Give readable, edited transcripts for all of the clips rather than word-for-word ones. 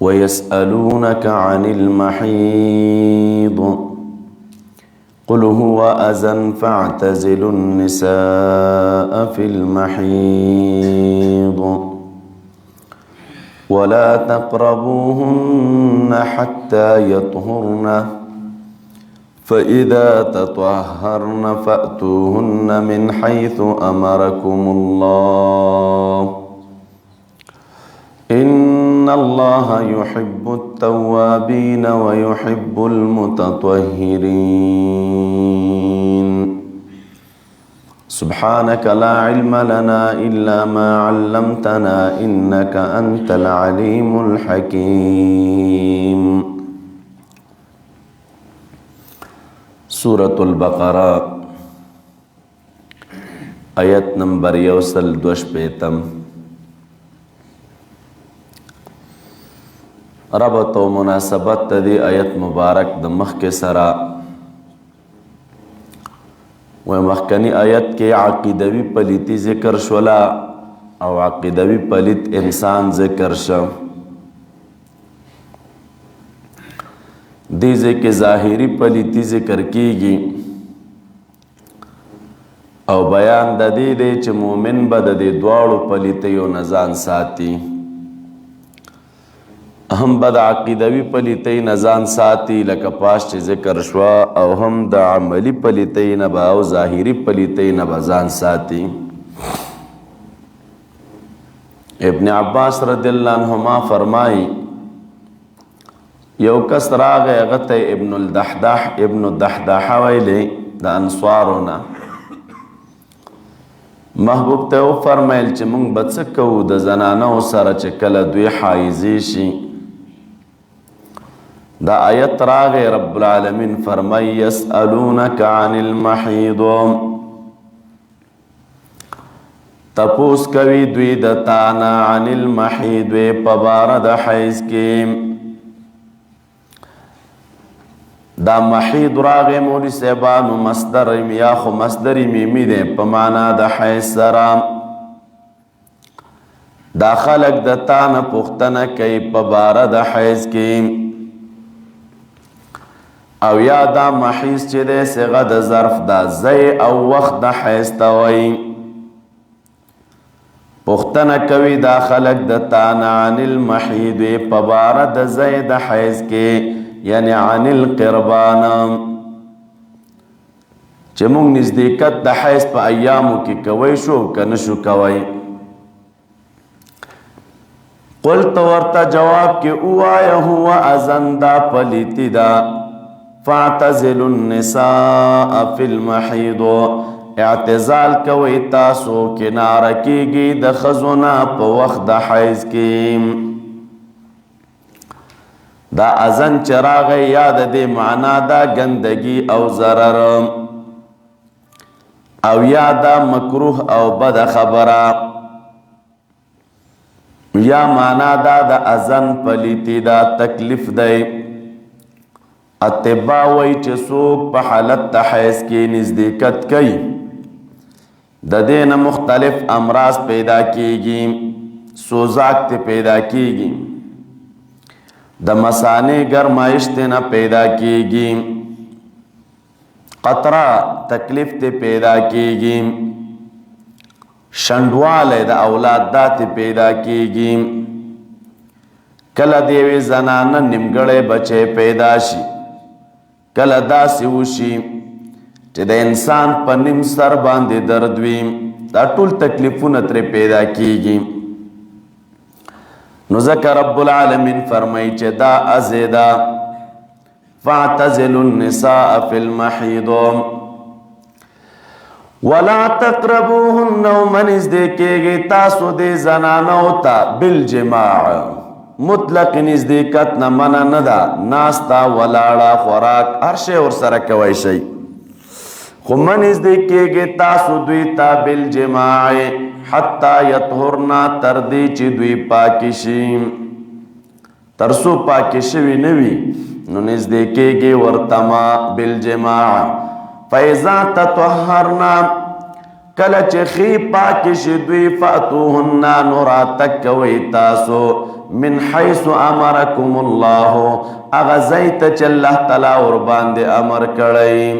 ويسألونك عن المحيض قل هو أذى فاعتزلوا النساء في المحيض ولا تقربوهن حتى يطهرن فإذا تطهرن فأتوهن من حيث أمركم الله إن الله يحب التوابين ويحب المتطهرين سبحانك لا علم لنا إلا ما علمتنا إنك أنت العليم الحكيم. سورة البقرة آیت نمبر 125. ربط و مناسبت دی آیت مبارک د مخک سرا و مخکنی آیت کې عقیدوی پلیتی ذکر شولا او عقیدوی پلیت انسان ذکر شو. دیزه کې ظاهری پلیتی ذکر کیږي او بیان د دې دی چې مومن به د دې دواړو پلیتیو نه ځان ساتي. هم بد عقیدوی پلیتی نه ځان ساتي لکه پاس چې ذکر شوا او هم د عملی پلیتی نه به او ظاهری پلیتی نه به ځان ساتي. ابن عباس رضی اللہ عنہما فرمائی یو کس راغی هغه ته ابن الدحداح ویلی د انصارونه. محبوب ته وفرمیل چې موږ به څه کوو د زنانو سره چې کله دوی حایضې شي. دا آیت راغی رب العالمین فرمای یسألونک عن المحیض تپوس کوي دوی د تانا عن المحیض په باره د حیض کې. دا محیض راغی مولی صاحبانو مصدر یا خو مصدر میمی دی په معنا د حیض سره. دا خلق د تانا پوښتنه کوي په باره د حیض کې او یا دا محیض چې دی صیغه د ظرف دا ځای او وخت د حیض ته وایي. پوښتنه کوي دا خلق د تانا عن المحیض په باره د ځای د حیض کې یعنی عن القربان چې موږ نزدېکت د حیض په ایامو کې کوی شو که نشو کوی. قلت ورته جواب کې ووایه هو اذن دا پلیتی دا فاعتزلوا النساء فی المحیض اعتزال کوي تاسو کناره کیږي د ښځو نه په وخت د حیض کې. دا اذن چراغ یاد دې معنا دا گندگی او ضرر او یا دا مکروه او بد خبره یا معنا دا د اذن پلیتی دا تکلیف دی. اتباع وی چې څوک په حالت د حیض کې نزدېکت کوي د دې نه مختلف امراض پیدا کیږي. سوزاک ته پیدا کیږي د مثانې گرمایش ته نه پیدا کیږي قطره تکلیف ته پیدا کیږي شندواله د اولاد دات پیدا کیږي. کله دیوی زنانه نیمګړی بچی پیدا شي کله داسې وشي چې د انسان په نیم سر باندې درد وي. دا ټول تکلیفونه ترې پیدا کیږي. نو ذکر رب العالمین فرمای چې دا ازیدا فاعتزلوا النساء فی المحیض ولا تقربوهن ومن نزدیکیږي تاسو دې زنانو ته بالجماع مطلق نزدېکت نه منع نه ده. ناستا ولاړه خوراک هر شی ورسره کوی شئ خو مه نزدېکیږي تاسو دوی ته بالجماع حتی یطهرنا تر دې چې دوی پاکې شي. تر څو پاکې شوي نه وي نو نزدېکیږي ورته ما بالجماع. فاذا تطهرنا کله چې ښې پاکې شي دوی فاتوهن نو راتګ کوئ تاسو من حيث امركم الله اغه زیت چې الله تعالی ور باندې امر کړی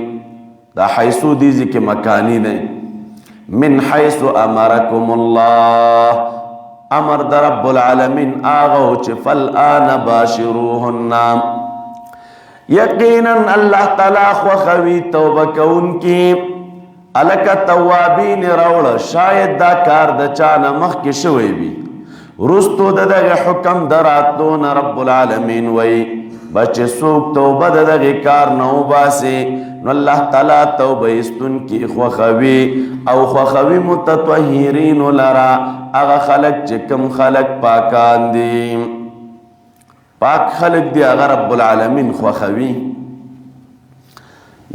دا حيث دي ځکه مکانی نه من حيث امركم الله امر در رب العالمین آغو چې فالآن باشروهن یقینا الله تعالی خوخوی توبه کون کی الک توابین روړه شاید دا کار د چانه مخ کې شوی وي رستو دغه حکم دراتون رب العالمین وی بچ سوک توبه دغه کار نو باسي نو الله تعالی توبه استون کی خوخوی او خوخوی متطهرین لرا اغه خلق چې کم خلق پاکان دي پاک خلق دی اغه رب العالمین خوخوی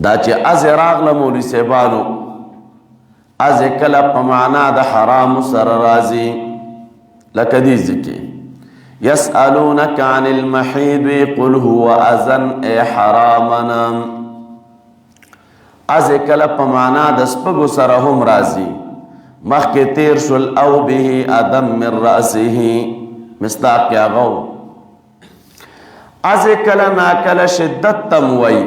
دا چې از راغله مولوی سیبانو از کله په معنا د حرام سره راضی لکه دې ذکر يسألونك عن المحيض قل هو أذن اي حرامنا از کله په معنا د سپګو سره هم راضی مخکې تیر شل او به ادم من رأسه مصداق یاغو از کله نا کله شدت تموي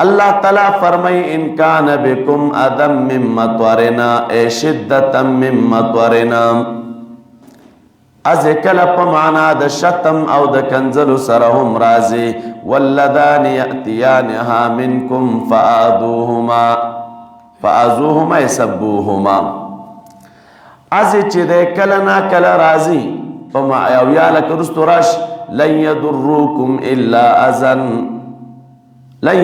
الله تعالی فرمای ان کان بكم ادم من مطرنا اي شدتا من مطرنا از کله په معنا د شتم او د کنزل سره هم راضی واللذان یاتیانها منکم فآذوهما یسبوهما از چې د کله نا کله راضی په ما او یا لکرستراش لن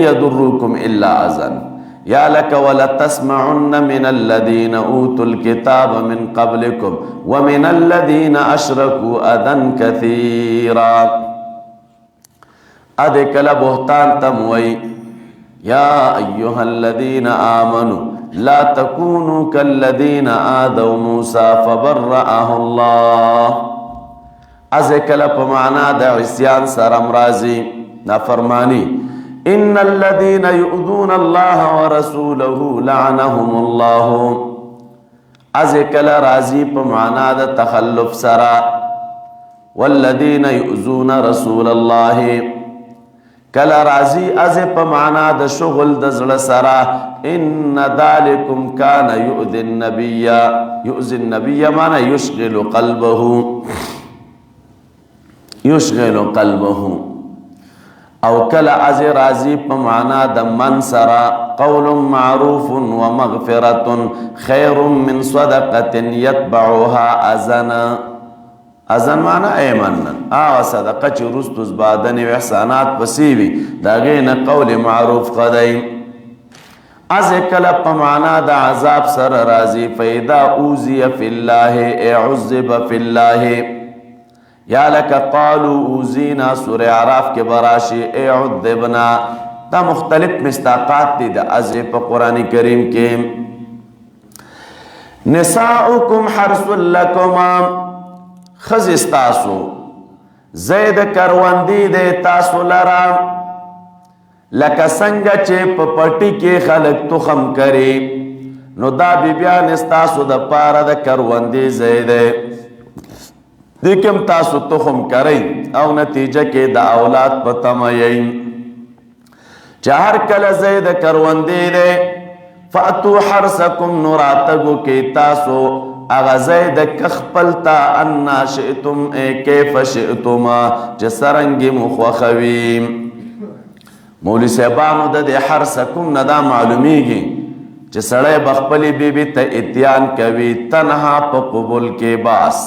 يضركم الا اذن یا لك ولا تسمعن من الذين اوتوا الكتاب من قبلكم ومن الذين اشركوا اذى كثيرا ادکل بهتان تموي يا ايها الذين امنوا لا تكونوا كالذين آذوا موسى فبرأه الله ازکل په معنا د عصيان سره مرضی نافرمانی ان الذين يؤذون الله ورسوله لعنهم الله ازکل راضی په معنا د تخلف سرا والذين يؤذون رسول الله کل راضی از په معنا د شغل د زړه سرا ان ذلكم كان يؤذي النبي معنا يشغل قلبه او کلا از راضی په معنا د من سرا قول معروف ومغفرة خير من صدقة يتبعها اذن معنا ایمنا صدقه چې رستوز بادن و احسانات پسیوی داغه نه قول معروف قدای از کلا په معنا د عذاب سره راضی فیدا اوذی فی الله اعذب فی الله یا لک قالوا اوزینا سورہ اعراف کے براشی اعذبنا دا مختلف مستاقات دی دا از په قرآن کریم کے نساؤکم حرس لکم خز استاسو زید کروندی دے تاسو لرا لکه څنګه چې په پټی کې خلق تخم کری نو دا بیان استاسو د پاره د کروندی زید دیکم تاسو تخم کرئی او نتیجه کې د اولاد پتمایین چهر کل زید کروندی دے فاتو حرسکم نراتگو کې تاسو اغا زید کخپلتا انا شئتم اے کیف شئتما جسرنگی مخوخویم مولی صاحبانو د دې حرسکم ندا معلومیږي چې سړی بخپلی بیبی ته اتیان کوي تنها په قبول کې باس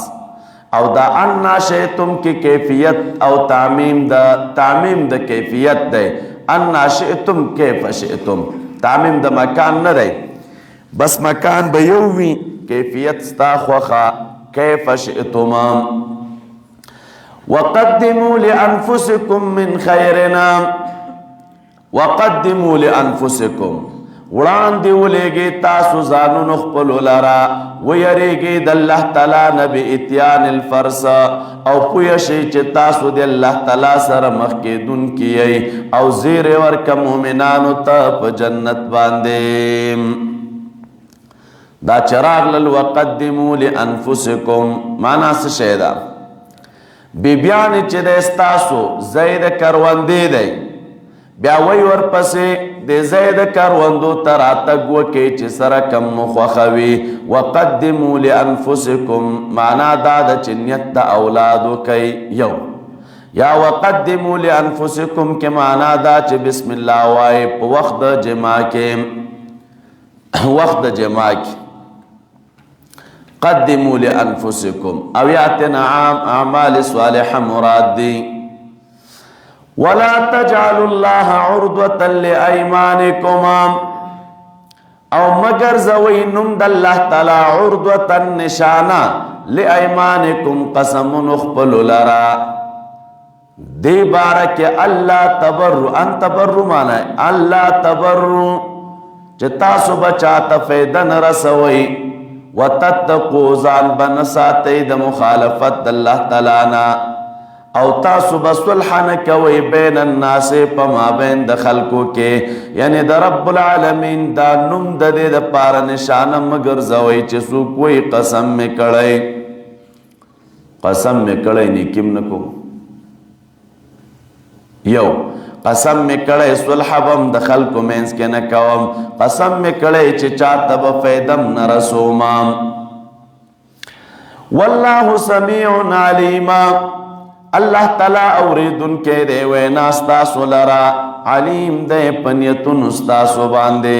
او دا انا شئتم کی کیفیت او تعمیم دا کیفیت دے انا شئتم کیف شئتم تعمیم دا مکان نہ دے بس مکان بیووی کیفیت ستا خوخا کیف شئتم وقدموا لانفسکم من خیرنا وقدموا لانفسکم وړاندې ولېږئ تاسو ځانونو خپلو لره ویریږئ د الله تعالی نه باتیان الفرس او پوه شئ چې تاسو د الله تعالی سره مخ کېدونکي یئ او زیری ورکه مؤمنانو ته په جنت باندې دا چې راغلل وقدموا لانفسکم معنا څه شی ده بیبیانی چې د ستاسو زید کروندې دی بیا وی ورپسې د زید کروندو ته راتګ وکړئ چې سره کم مو خوښوي وقدموا لانفسکم معنا دا ده چې نیت د اولادو کوي یو یا وقدموا لانفسکم کې معنا دا چې بسم الله وایي په وخت د جما کې قدموا لانفسکم او یاتنا اعمال صالحه مراد دی ولا تجعلوا الله عرضة لأيمانكم او مگر زوی نم د الله تعالی عرضة نشانه لأيمانكم قسم نخبل لرا دی بارک الله تبرو ان تبرو معنی الله تبرو چې تاسو بچاته فیدن رسوي وتتقوا ځان بنساتئ د مخالفت د الله تعالی نه او تاسو بصلح نه کوئ بین الناس په مابین د خلکو کې یعنی د رب العالمین دا نوم د دې دپاره نشانه مه ګرځوئ چې څوک وایي قسم مې کړی نیکي م نه کوم یو قسم مې کړی صلح به م د خلکو منځ کې نه کوم قسم مې کړی چې چاته به فیده م نه رسومم والله سمیع علیما الله تعالی اوریدن کې دی وینا ستاسو لرا علیم دی پنیتون ستاسو باندې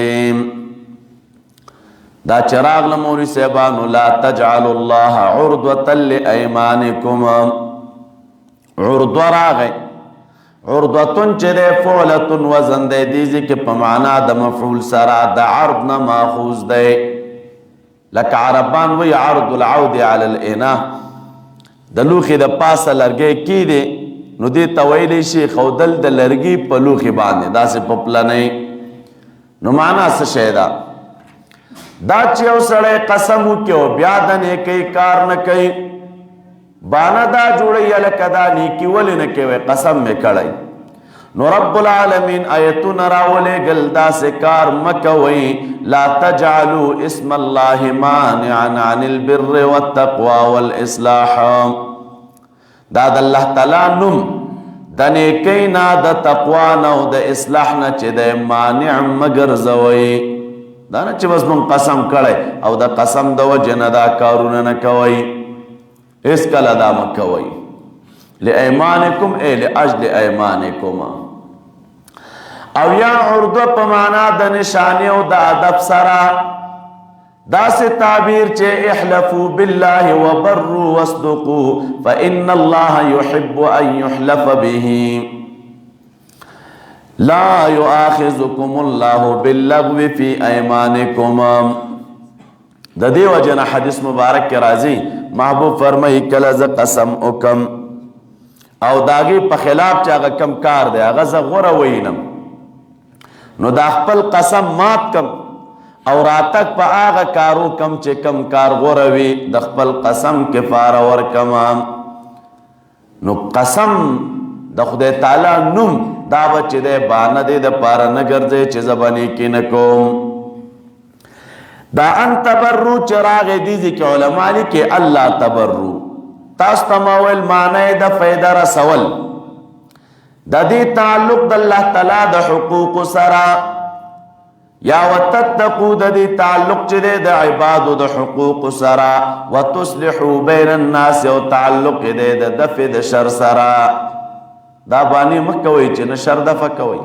دا چراغ لموری صاحبانو لا تجعل الله عرضة لأيمانكم عرض راغی عرضتن چې دی فعلتن وزن دی دیزی که په معنا د مفعول سره د عرض نه ماخوذ دی لکه عربان وی عرض العود علی الاناء د لوخي د پاسه لرګي کې دی نو دې ته ویلی شي خودل د لرګي په لوخي باندې داسې په پلنۍ نو معنا څه شی ده دا چې یو سړی قسم وکړي او بیا د نیکۍ کار نه کوي بانه دا جوړوي هلکه دا نیکي ولې نه کوي قسم مې کړی نو رب العالمین آیتونه راولېږل داسې کار مه کوئ لا تجعلوا اسم الله مانعا عن البر والتقوى والاصلاح دا د الله تعالی نوم د نیکۍ نه د تقوا نه او د اصلاح نه چې د مانع مه ګرځوئ دا نه چې بس مونږ قسم کړی او د قسم د وجې نه دا کارونه نه کوئ هېڅکله دا مه کوئ لایمانکم ای لاجل ایمانکم او یا عرضه په معنا د نشانی او د ادب سره داسې تعبیر چې احلفوا بالله وبروا واصدقوا فإن الله يحب أن يحلف به لا يؤاخذكم الله باللغو في أيمانكم د دې وجه نه حدیث مبارک کې راځي محبوب فرمایي کله زه قسم وکم او داغي په خلاف چې هغه کم کار دی هغه زه غوره وینم نو دا خپل قسم مات کم او راتک په هغه کارو کم چې کم کار غوره وي د خپل قسم کفاره ورکم نو قسم د خدای تعالی نوم دا به چې دی بانه دی د پاره نه ګرځئ چې زه به نیکي نه کوم دا ان تبرو چې راغی دیزي کې علما لیکي الله تبرو تاسو ته ما ویل معنی د فایده رسول د دې تعلق د الله تعالی د حقوق سره یا وتتقوا د دې تعلق چې د عبادو د حقوق سره وتصلحوا بین الناس او تعلق د دفع د شر سره دا باندې مکوئ چې نه شر دفع کوئ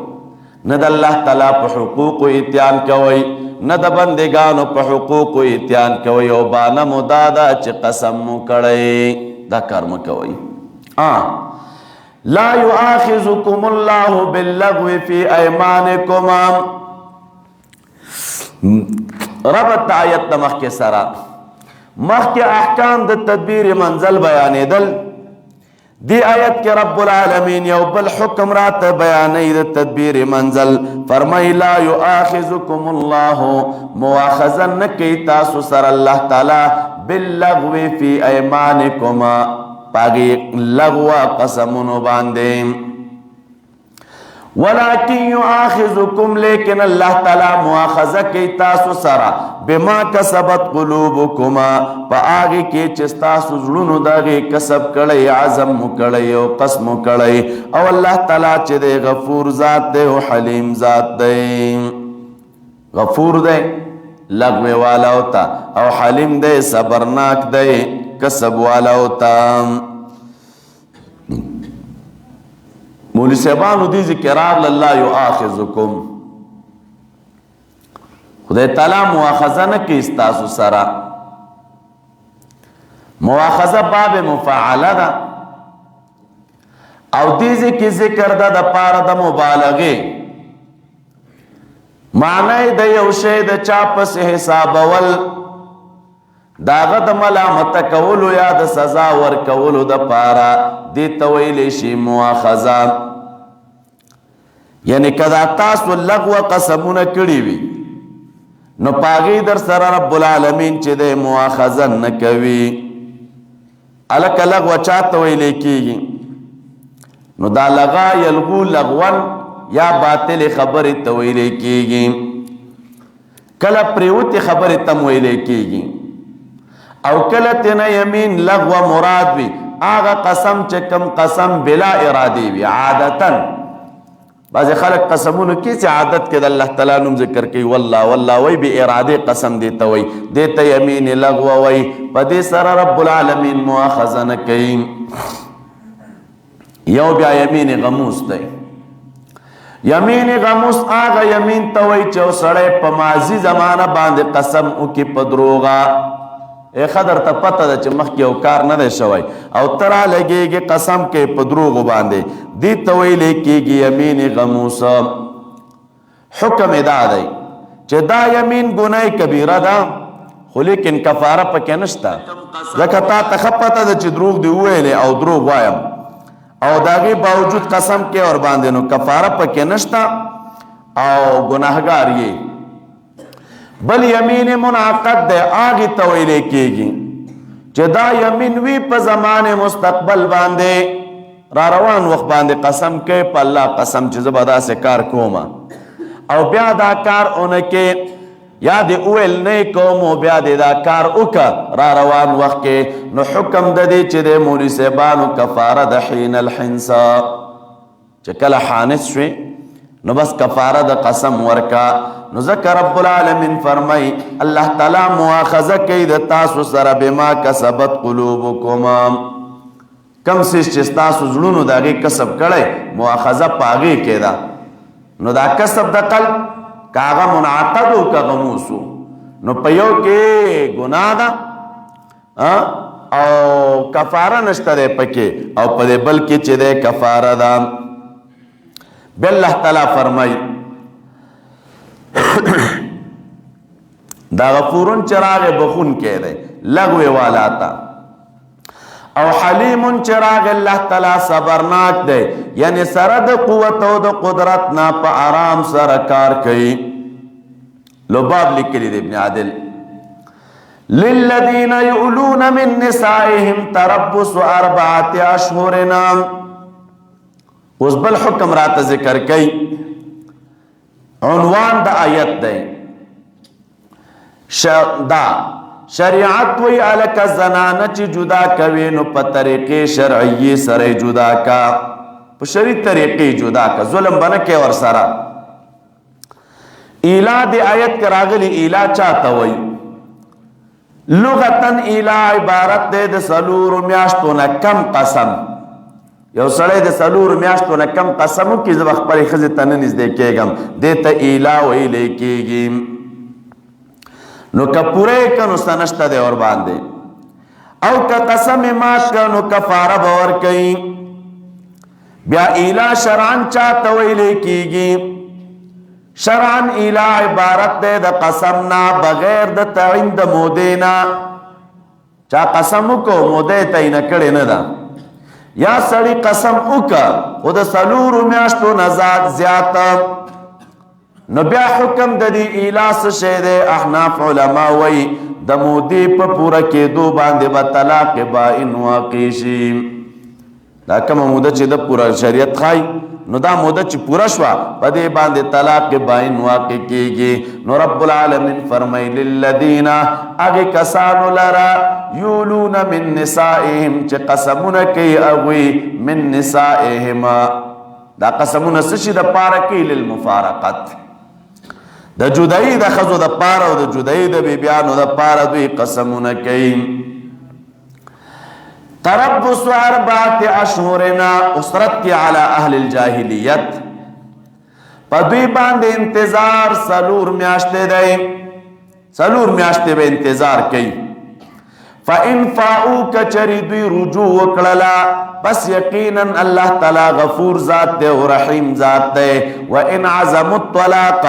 نه د الله تعالی په حقوق اتیان کوئ نه د بندگانو په حقوق اتیان کوئ او باندې مدادا چې قسم مو کړئ دا کار مکوئ لا يؤاخذكم الله باللغو في ايمانكم ربط آیت مخ کے سرا مخ کے احکام د تدبیر منزل بیانیدل دی آیت کے رب العالمین یو بل حکم رات بیانی د تدبیر منزل فرمائی لا يؤاخذكم الله مواخذن نکی تاسو سر اللہ تعالی باللغو فی ایمانکم پاگی لغو قسمونو باندیم ولكن يؤاخذكم لیکن اللہ تعالی مواخذہ کی تاسو سرا بما کسبت قلوبکما پا آگے کی چستاسو زلونو داگے کسب کڑی عزم کڑی و قسم کڑی او اللہ تعالی چے دے غفور ذات دے و حلیم ذات دے غفور دے لغوے والا ہوتا او حلیم دے صبرناک دے کسب والا ہوتا مولی صاحبانو دی ذکرار للہ یؤاخذکم خدای تعالی مواخذہ نکی استاسو سرا مواخذہ باب مفاعلہ دا او دیزی کی ذکر دا دا پارا دا مبالغی معنی دا یوشی دا چاپس حساب اول داغه د ملامت کولو یا د سزا ور کولو د پارا دی تویل شي مواخذه یعنی کدا تاسو لغو قسمونه کړی وي نو پاغي در سره رب العالمین چې د مواخذه نه کوي الک لغو چاته ویل کیږي نو دا لغا یلغو لغون یا باطل خبر تویل کیږي کله پریوت خبر تم ویل کیږي او کلتنا یمین لغو مراد بھی آغا قسم چکم قسم بلا ارادی بھی عادتا بعض خلق قسمونو کیسی عادت کے دا اللہ تعالیٰ نم ذکر کی واللہ وی بھی ارادی قسم دیتا وی دیتا یمین لغو وی پا دی سر رب العالمین مواخذن کئی یو بیا یمین غموس دی یمین غموس آغا یمین توی چو سڑے پا ماضی زمانہ باند قسم اکی پدروغا اے خدر تا پتا دا چه مخ کی او کار نده شوی او ترا لگے گی قسم کے پدروغ باندے دی تویلے کی گی یمین غموس حکم دا دی چه دا یمین گناہ کبیرہ دا خو لیکن کفارہ پا کنشتا لکہ تا تخپتا دا چه دروغ دی ہوئے او دروغ وایم او داغی باوجود قسم کے اور باندے نو کفارہ پا کنشتا او گناہگار یہ بل یمین منعقد دے آگی تویلے کیگی چه دا یمین وی پا زمان مستقبل باندے را روان وقت باندے قسم کے پا اللہ قسم چه زبادہ سے کار کوما او بیا دا کار انکے یاد اویل نئی کومو بیا دے دا کار اکا را روان وقت کے نو حکم دا دے چه دے مولی سے بانو کفار دا حین الحنسا چه کل حانس شوی نو بس کفارہ دا قسم ورکا نو ذکر رب العالمین فرمائی اللہ تعالی مواخذہ کی دا تاسو سر بما کسبت قلوبکما کم سیس چیز تاسو زلونو دا غی کسب کڑے مواخذہ پاگی کے دا نو دا کسب دا قلب کاغا منعقدو کا غموسو نو پیو کے گناہ دا او کفارہ نشتا دے پکے او پدے بلکی چی دے کفارہ دا بے اللہ تعالیٰ فرمائی دا غفورن چراغ بخون کے دے لغوے والا تا او حلیم چراغ اللہ تعالیٰ صبرناک دے یعنی سرد قوت و دا قدرت نا پا آرام سرکار کئی لباب لکلی دے ابن عادل للذین یؤلون من نسائهم تربص 4 اشہرنا اس بل حکم رات ذکر کئی عنوان دا آیت دے دا شریعت وی علک زنانہ چی جدا کوینو پا طریقے شرعی سر جدا کا پا شریع طریقے جدا کا ظلم بنکے اور سرا ایلا دی آیت کراغلی ایلا چاہتا وی لغتن ایلا عبارت دے دے سلور میاشتونا کم قسم یو سڑے دے سلور میاشتونا کم قسمو کی زبخ پری خزی تننیز دے کے گم دیتا ایلا وی لے کے گیم نو کا پورے کنو سنشتا دے اور باندے او کا قسم ماش کنو کفارہ باور کئی بیا ایلا شرعن چاہتا وی لے کی گیم شرعن ایلا عبارت دے دا قسمنا بغیر دا تعین دا مودینا چا قسمو کو مودے تینا کڑے ندا یا سڑی قسم اکا خود سلور میاشتو نزاد زیادتا نو بیا حکم دا دی ایلاس شیدے احناف علماء وی دا مودی پا پورا کے دو باندے با طلاق بائن واقعشی دا کم مودا چی دا پورا شریعت خواهی نو دا موده چې پورا شوا په دې باندې طلاق باین واقع کیږي. نو رب العالمین فرمای للذین اغه کسانو لرا یولون من نسائهم چې قسمونه کوي اغوی من نسائهم دا قسمونه سشي د پاره کوي للمفارقت د جدائی د خزو د پاره او د جدائی د بیبیانو د پاره دوی قسمونه کوي. تربص 4 اشهرنا اسرت علی اهل الجاهلیت په دوی باندې انتظار سلور میاشتې دی سلور میاشتې به انتظار کوي. فإن فاؤوا کچری دوی رجوع وکړلا بس یقینا الله تعالی غفور ذات دی او رحیم ذات دی. وإن عزموا الطلاق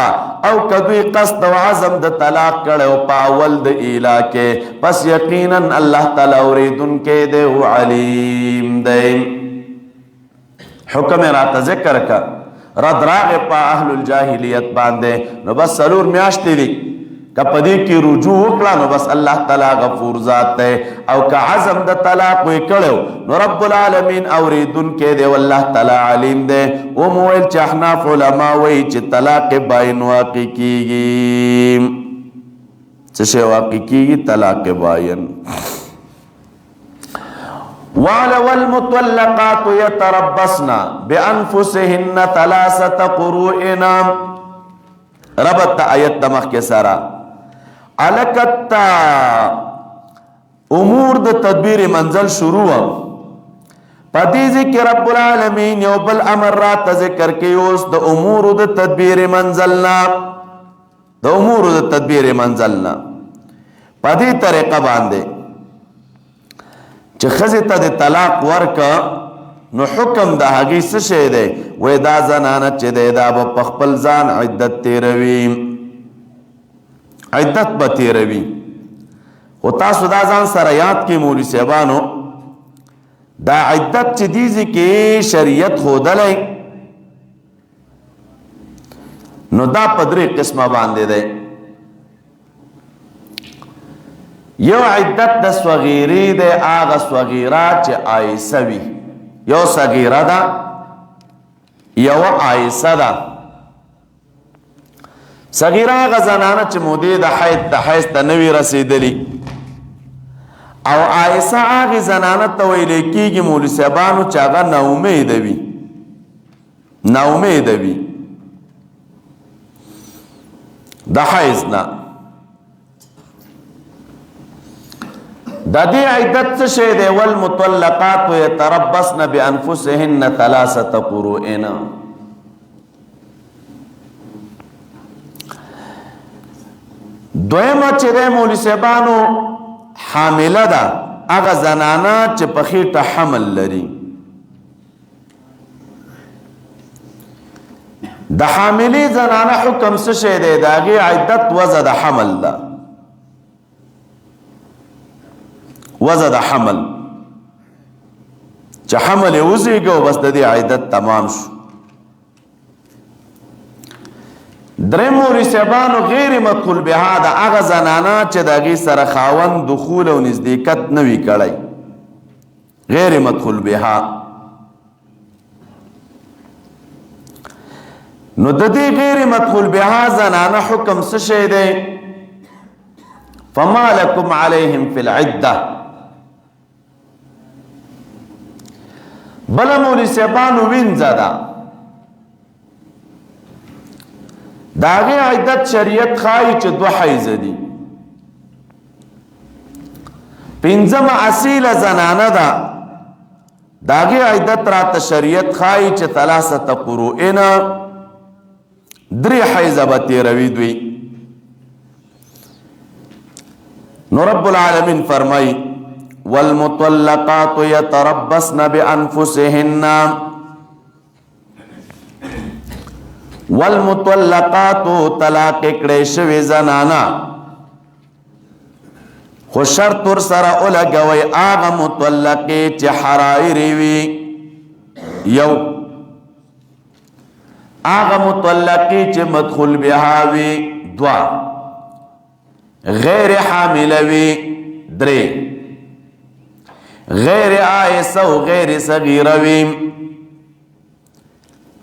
او کدوی قصد و عزم د طلاق کړو په اول د ایلا کې بس یقینا الله تعالی اوریدونکې دی او علیم دی. حکم راته ذکر کا رد راغ په اهل الجاهلیت باندې نو بس سلور میاشتې دی کپدی کی رجوع وکړه نو بس الله تعالی غفور ذات دی. او که عزم د طلاق وی کړو نو رب العالمین اوریدونکې دی والله تعالی علیم دی. او مویل چې احناف علما وی چې طلاق باین واقع کیږي. څه شی واقع کیږي؟ طلاق باین. والمطلقات يتربصن بانفسهن 3 قروء ربط آیت دمخ کے سارا علکتا امور د تدبیر منزل شروع پدی ذکر رب العالمین یو بل امر رات ذکر کی اوس د امور د تدبیر منزلنا د امور د تدبیر منزلنا پدی طریقه باندې چې خزه ته د طلاق ورکا نو حکم د هغې څه شی دی وای دا زنانه چې دی دا به په خپل ځان عدت تیروي عدت به تیروي. خو تاسو دا ځان سره یاد کې مولوي صاحبانو دا عدت چې دیزي کې شریعت ښودلی نو دا په 3 قسمه باندې دی. یو عدت د صغیرې دی هغه صغیره چې عایسه وي یو صغیره ده یو عایسه ده. صغیره هغه زنانه چې مودې د حیض ته نه وي رسېدلي او عایسه هغې زنانه ته ویلی کېږي مولوي صاحبانو چې هغه ناامیده وي ناامیده وي د حیض نه. د دې عدت څه شی دی؟ والمطلقات یتربصن بانفسهن 3 قروء. دویمه چې دی مولوي صاحبانو حامله ده هغه زنانه چې په خېټه حمل لري. د حاملې زنانه حکم څه شی دی؟ د هغې عدت وضع د حمل ده وضع د حمل چې حمل یې وزېږه بس د دې عدت تمام شو. درېم مولوي صاحبانو غیر مدخول بها د هغه زنانه چې د هغې سره خاوند دخول او نزدېکت نه وي کړی غیر مدخول بها. نو د دې غیر مدخول بها زنانه حکم څه شی دی؟ فما لکم علیهم فی العده. بله مولوي صاحبانو وینځه ده د هغې عدت شریعت ښایي چې 2 حیضه دي. 5مه اصیله زنانه ده د هغې عدت راته شریعت ښایي چې 3 قروء 3 حیضه به تیروي دوی. نو رب العالمین فرمای والمطلقات يتربصن بانفسهن والمطلقات طلاق کړي شوی زنانا خو شرط ور سره ولګوي هغه مطلقې چې حرائر وي یو هغه مطلقې چې مدخول بها وي 2 غیر حامل وي 3 غیر آئسه و غیر صغیره وی.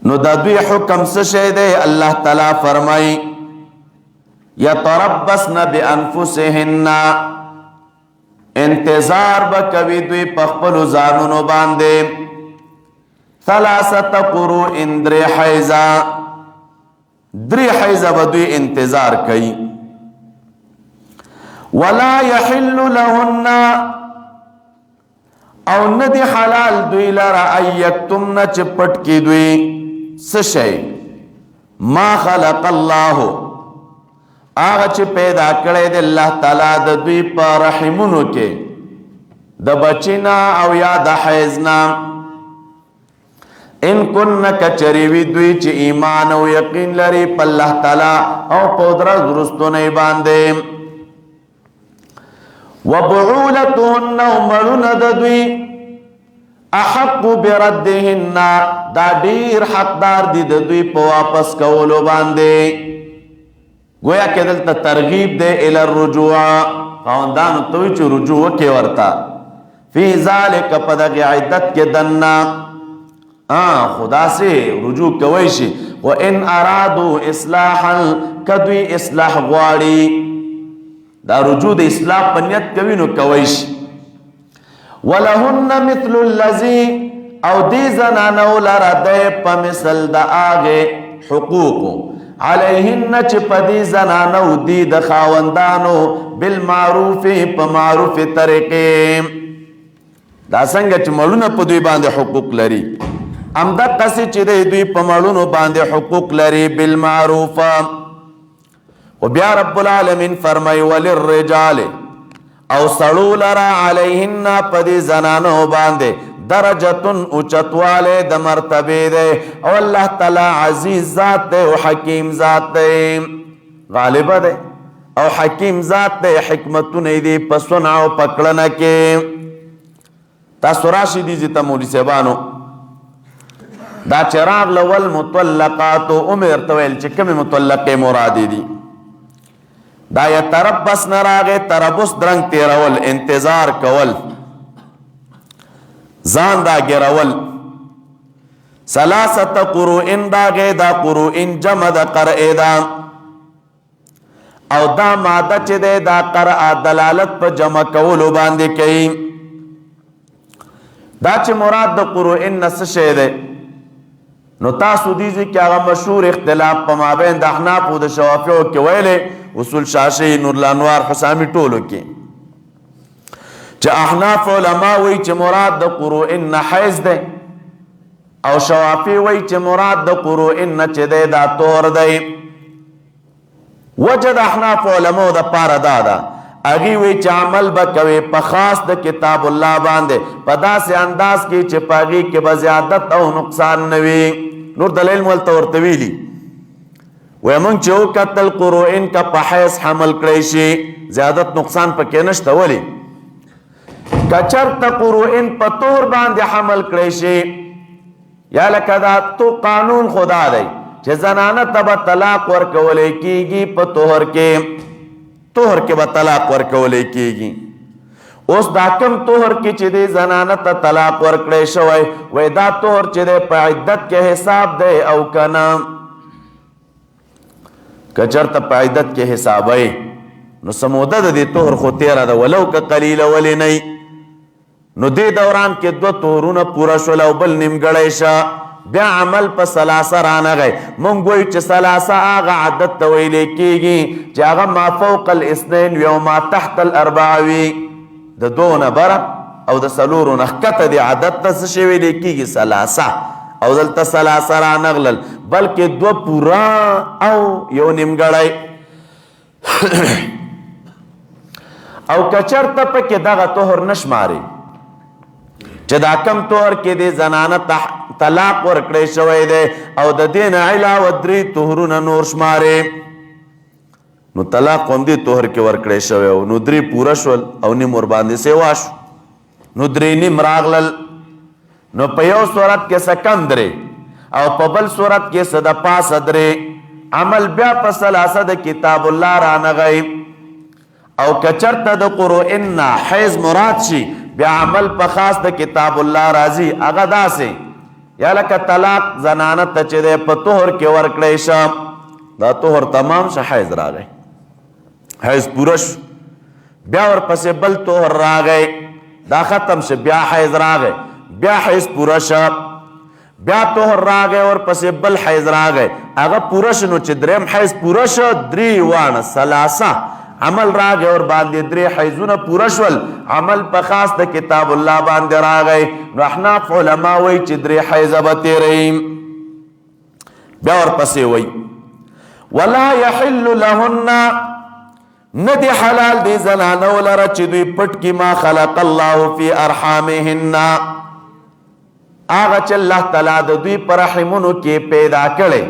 نو دا دوی حکم سشے دے اللہ تعالی فرمائی یتربصن بانفسهن انتظار بکوی دوی پخپلو زانونو باندے ثلاثت قروء دری حیزا دری حیزا بدوی انتظار کئی ولا يحل لهن او ندی حلال دوی لرا ایکتمن چپٹ کی دوی سشے ما خلق اللہ آغا چی پیدا کرے دے اللہ تعالیٰ دا دوی پا رحمونو کے دا بچینا او یا دا حیزنا ان کن کچریوی دوی چی ایمان او یقین لری پا اللہ تعالیٰ او پودرہ درستو نہیں باندے وبعولتهن ومرون دا دوی احق بردهن دا دیر حقدار دی دا دوی پا واپس کولو باندے گویا کہ دلتا ترغیب دے الى الرجوع خواندانو توی چو رجوع کے ورتا فی ذالک پدغ عدت کے دننا خدا سے رجوع کوئیشی وَإِنْ أَرَادُوا إِصْلَاحًا کدوی اصلاح غواری دا رجوع دا اصلاح پنیت کوینو کوئیشی وَلَهُنَّ مِثْلُ الَّذِي او دی زنانو لرا دے پا مثل دا آگے حقوقو علیہن چی پدی زنانو دی دا خاوندانو بالمعروف پا معروف طریقے دا سنگا چی ملونا پا دوی باندے حقوق لری امدہ قسی چی دی دوی پا ملونو باندے حقوق لری بالمعروف و بیا رب العالمین فرمائی وللرجال او سڑو لرا علیہن پدی زنانو باندے درجتن اچتوالے دا مرتبے دے او اللہ تعالی عزیز ذات دے او حکیم ذات دے غالب دے او حکیم ذات دے حکمتو نہیں دی پسنع و پکڑنا کے تاثراشی دیزی تا مولی سیبانو دا چراغ لول مطلقاتو امیر تویل چکم مطلق مرادی دی دا یا تربس نراغے تربس درنگ تیرول انتظار کول زان دا گرول سلاست قروئن دا گے دا قروئن جمع دا قرئ دا او دا مادہ چی دے دا قرآ دلالت پا جمع کولو باندے کئی دا چی مراد دا قروئن نس شے دے نو تاسو دیزی کیا غا مشہور اختلاف پا مابین دا احناف و دا شوافیو کے ویلے وصول شاشی نور لانوار حسامی ٹولو کی چا احناف علماء وی چا مراد دا قروئن حیز دے او شوافی وی چا مراد دا قروئن چا دے دا طور دے وجد احناف علماء دا پارا دادا اگی وی چا عمل بکوی پا خاص دا کتاب اللہ باندے پا دا سے انداز کی چا پاگی کے بزیادت او نقصان نوی نور دلیل مولتا ورطویلی ویمون چاو کتل قروئن کا پا حیث حمل کریشی زیادت نقصان پا کینشتا ولی کچر تا قروئن پا طور باندے حمل کریشی یا لکہ دا تو قانون خدا دے چھ زنانہ تبا طلاق ورکولے کی گی پا طور کے با طلاق ورکولے کی گی اس دا کم طور کی چھ دے زنانہ تا طلاق ورکلے شوئے وی دا طور چھ دے پا عدت کے حساب دے او کنام کچر تا پا عدت کے حساب ہے نو سمودہ دے طور خو تیرہ دا ولو کا قلیل ولی نہیں نو دے دوران کے دو طورون پورا شولا و بل نمگڑے شا بیا عمل پا سلاسہ رانا گئے منگوئی چھ سلاسہ آغا عدد تویلے کی گی چھ آغا ما فوق الاسنین ویو ما تحت الاربعوی دا دون برا او دا سلورون اخکت دی عدد تسشویلے کی گی سلاسہ او دلتا سلاسہ رانا غلل بلکہ دو پورا او یو نمگڑے او کچر تپا کے داغا توہر نشماری چه دا کم طور که دی زنانه طلاق ورکڑی شوی دی او دا دین علاوه دری طهرون نور شماره نو طلاق هم دی طهر که ورکڑی شوی نو دری پورا شول او نیم ورباندی سیواشو نو دری نیم راغلل نو پیو صورت که سکم دری او پا بل صورت که صدا پاس دری عمل بیا پا سلاسه دا کتاب اللہ رانغی او کچرت دا قروئن حیز مراد شی بیا عمل پا خاص دا کتاب اللہ رازی اگا دا سے یا لکه طلاق زنانه ته چې دی په طهر کې ورکړی شه، دا طهر تمام شه، حیض راغی، حیض پوره شو، بیا ورپسې بل طهر راغی، دا ختم شه، بیا حیض راغی، بیا حیض پوره شه، بیا طهر راغی، ورپسې بل حیض راغی، هغه پوره شو. نو چې دریم حیض پوره شو، درې واړه ثلاثه عمل راغی، اور باندې درې حیضونه پوره شول، عمل په خاص د کتاب الله باندې راغی. نو احناف علما وایي چې درې حیضه به تېروي. بیا ورپسې وایي ولا یحل لهن، ندی حلال دی زنانو لره چې دوی پټ کی ما خلق الله فی ارحامهن، هغه چې الله تعالی د دوی پر رحمونو کې پیدا کړي.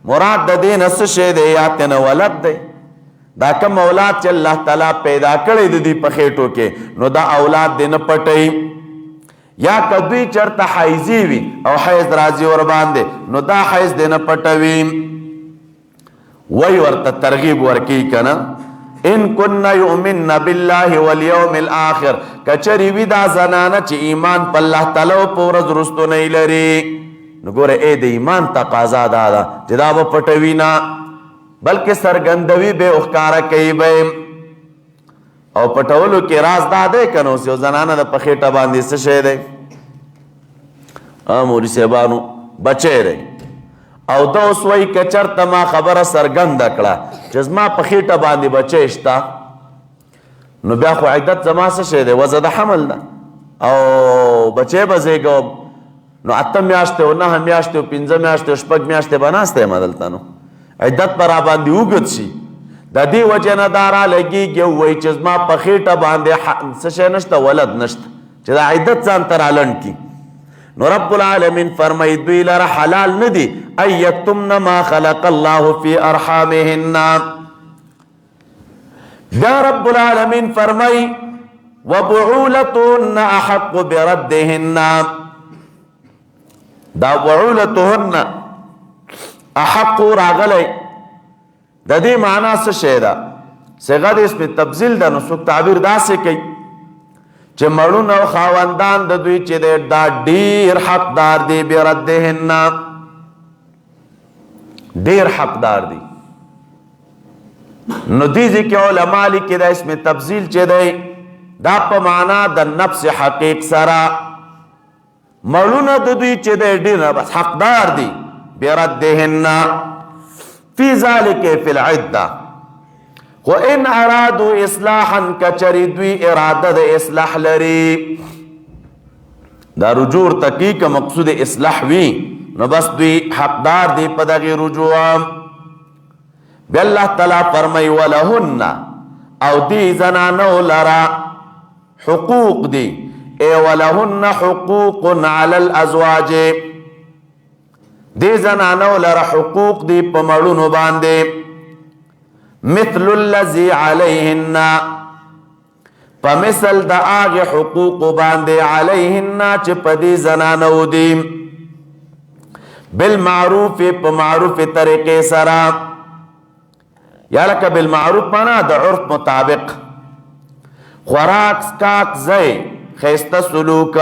مراد د دې نه څه شی دی؟ یا تنه ولد دی، دا کوم اولاد چې الله تعالی پیدا کړي د دې په خېټو کې، نو دا اولاد دې نه پټي. یا که دوی چرته حیضي وي او حیض راځي ور باندې، نو دا حیض دې نه پټوي. وی ورته ترغیب ورکی کنه، ان کن یؤمن بالله والیوم الاخر، کچری وی دا زنانه چې ایمان په الله تعالی او په ورځ وروستو نه لري، نو ګوره ای د ایمان تقاضا دا ده چې دا به پټوي نه، بلکې سرګندوي به او ښکاره کوي به. او پټولو کې راز دا دی که نو یو زنانه د په خېټه باندې څه شی دی؟ مولي صاحبانو بچی دی، او دا اوس وایي که چېرته ما خبره څرګنده کړه چې زما په خېټه باندې بچی شته، نو بیا خو عدت زما څه شی دی؟ وضع د حمل ده، او بچی به زېږوم، نو 8 میاشتې او 9 میاشتې او 15 میاشتې او 6 میاشتې به ناسته یم دلته، نو عدت به را باندې اوږد شي. د دې وجې نه دا را لګېږي او وایي چې زما په خېټه باندې څه شی نشته، ولد نشته، چې دا عدت ځان ته رالنډ کي. نو رب العالمین فرمایي دوی لره حلال نه دي ان یکتمن ما خلق الله فی ارحامهن. بیا رب العالمین فرمایي وبعولتهن احق بردهن، دا بعولتهن احق راغلی، د دې معنا څه شی ده؟ صيغه د اسم تبذیل ده. نو څوک تعبیر داسې کوي چې مړونه او خاوندان د دوی چې دی دا ډېر حقدار دی، بردهن ډېر حقدار دی. نو دې ځکه علما لیکي د اسم تبذیل چې دی دا په معنا د نفس حقیق سره، مړونه د دوی چې دی ډېر بس حقدار دی، بردهن فی ذلک فی العده. خو ان ارادو اصلاحا، کچری دوی اراده د اصلاح لري، دا رجوع تحقیق مقصود اصلاح وی، نو بس دوی حقدار دی په دغه رجوع. بیا الله تعالی فرمای ولهن، او دی زنانو لرا حقوق دی، ای ولهن حقوق علی الازواج، دی زنانو لرا حقوق دی په مړونو باندې، مثل الذي علیهن، په مثل د هغې حقوقو باندې، علیهن چې په دې زنانو دي، بالمعروف په معروف طریقې سره، یا لکه بالمعروف معنا د عرف مطابق، خوراک سکاک ځای، ښایسته سلوک،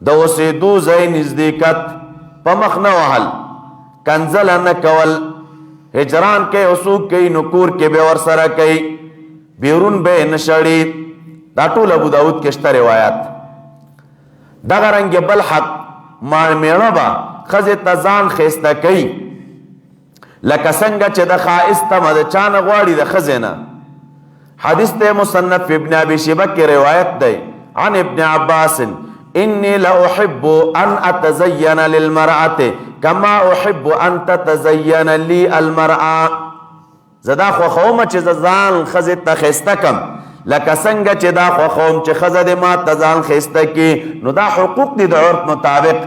د اوسېدو ځای نزدېکت، په مخ نه وهل، کنځله نه کول، هجران کوي او څوک کوي نو کور کې به ورسره کوي، بیرون به نه شړي. دا ټول ابو داود کې شته روایات. دغه رنګې بل حق میړه به ښځې ته ځان ښایسته کوي، لکه څنګه چې د ښایست تمه د چا نه غواړي؟ د ښځې نه. حدیث ته مصنف ابن ابي شیبه کې روایت دی عن ابن عباس انی لاحب ان اتزین للمرأة کما احب ان تتزین لی المرأة، زدا خوښوم چې ځان ښځې ته ښایسته کم، لکه څنګه چې دا خوښوم چې ښځه دې ما ته ځان ښایسته کړي. نو دا حقوق دي د عرف مطابق،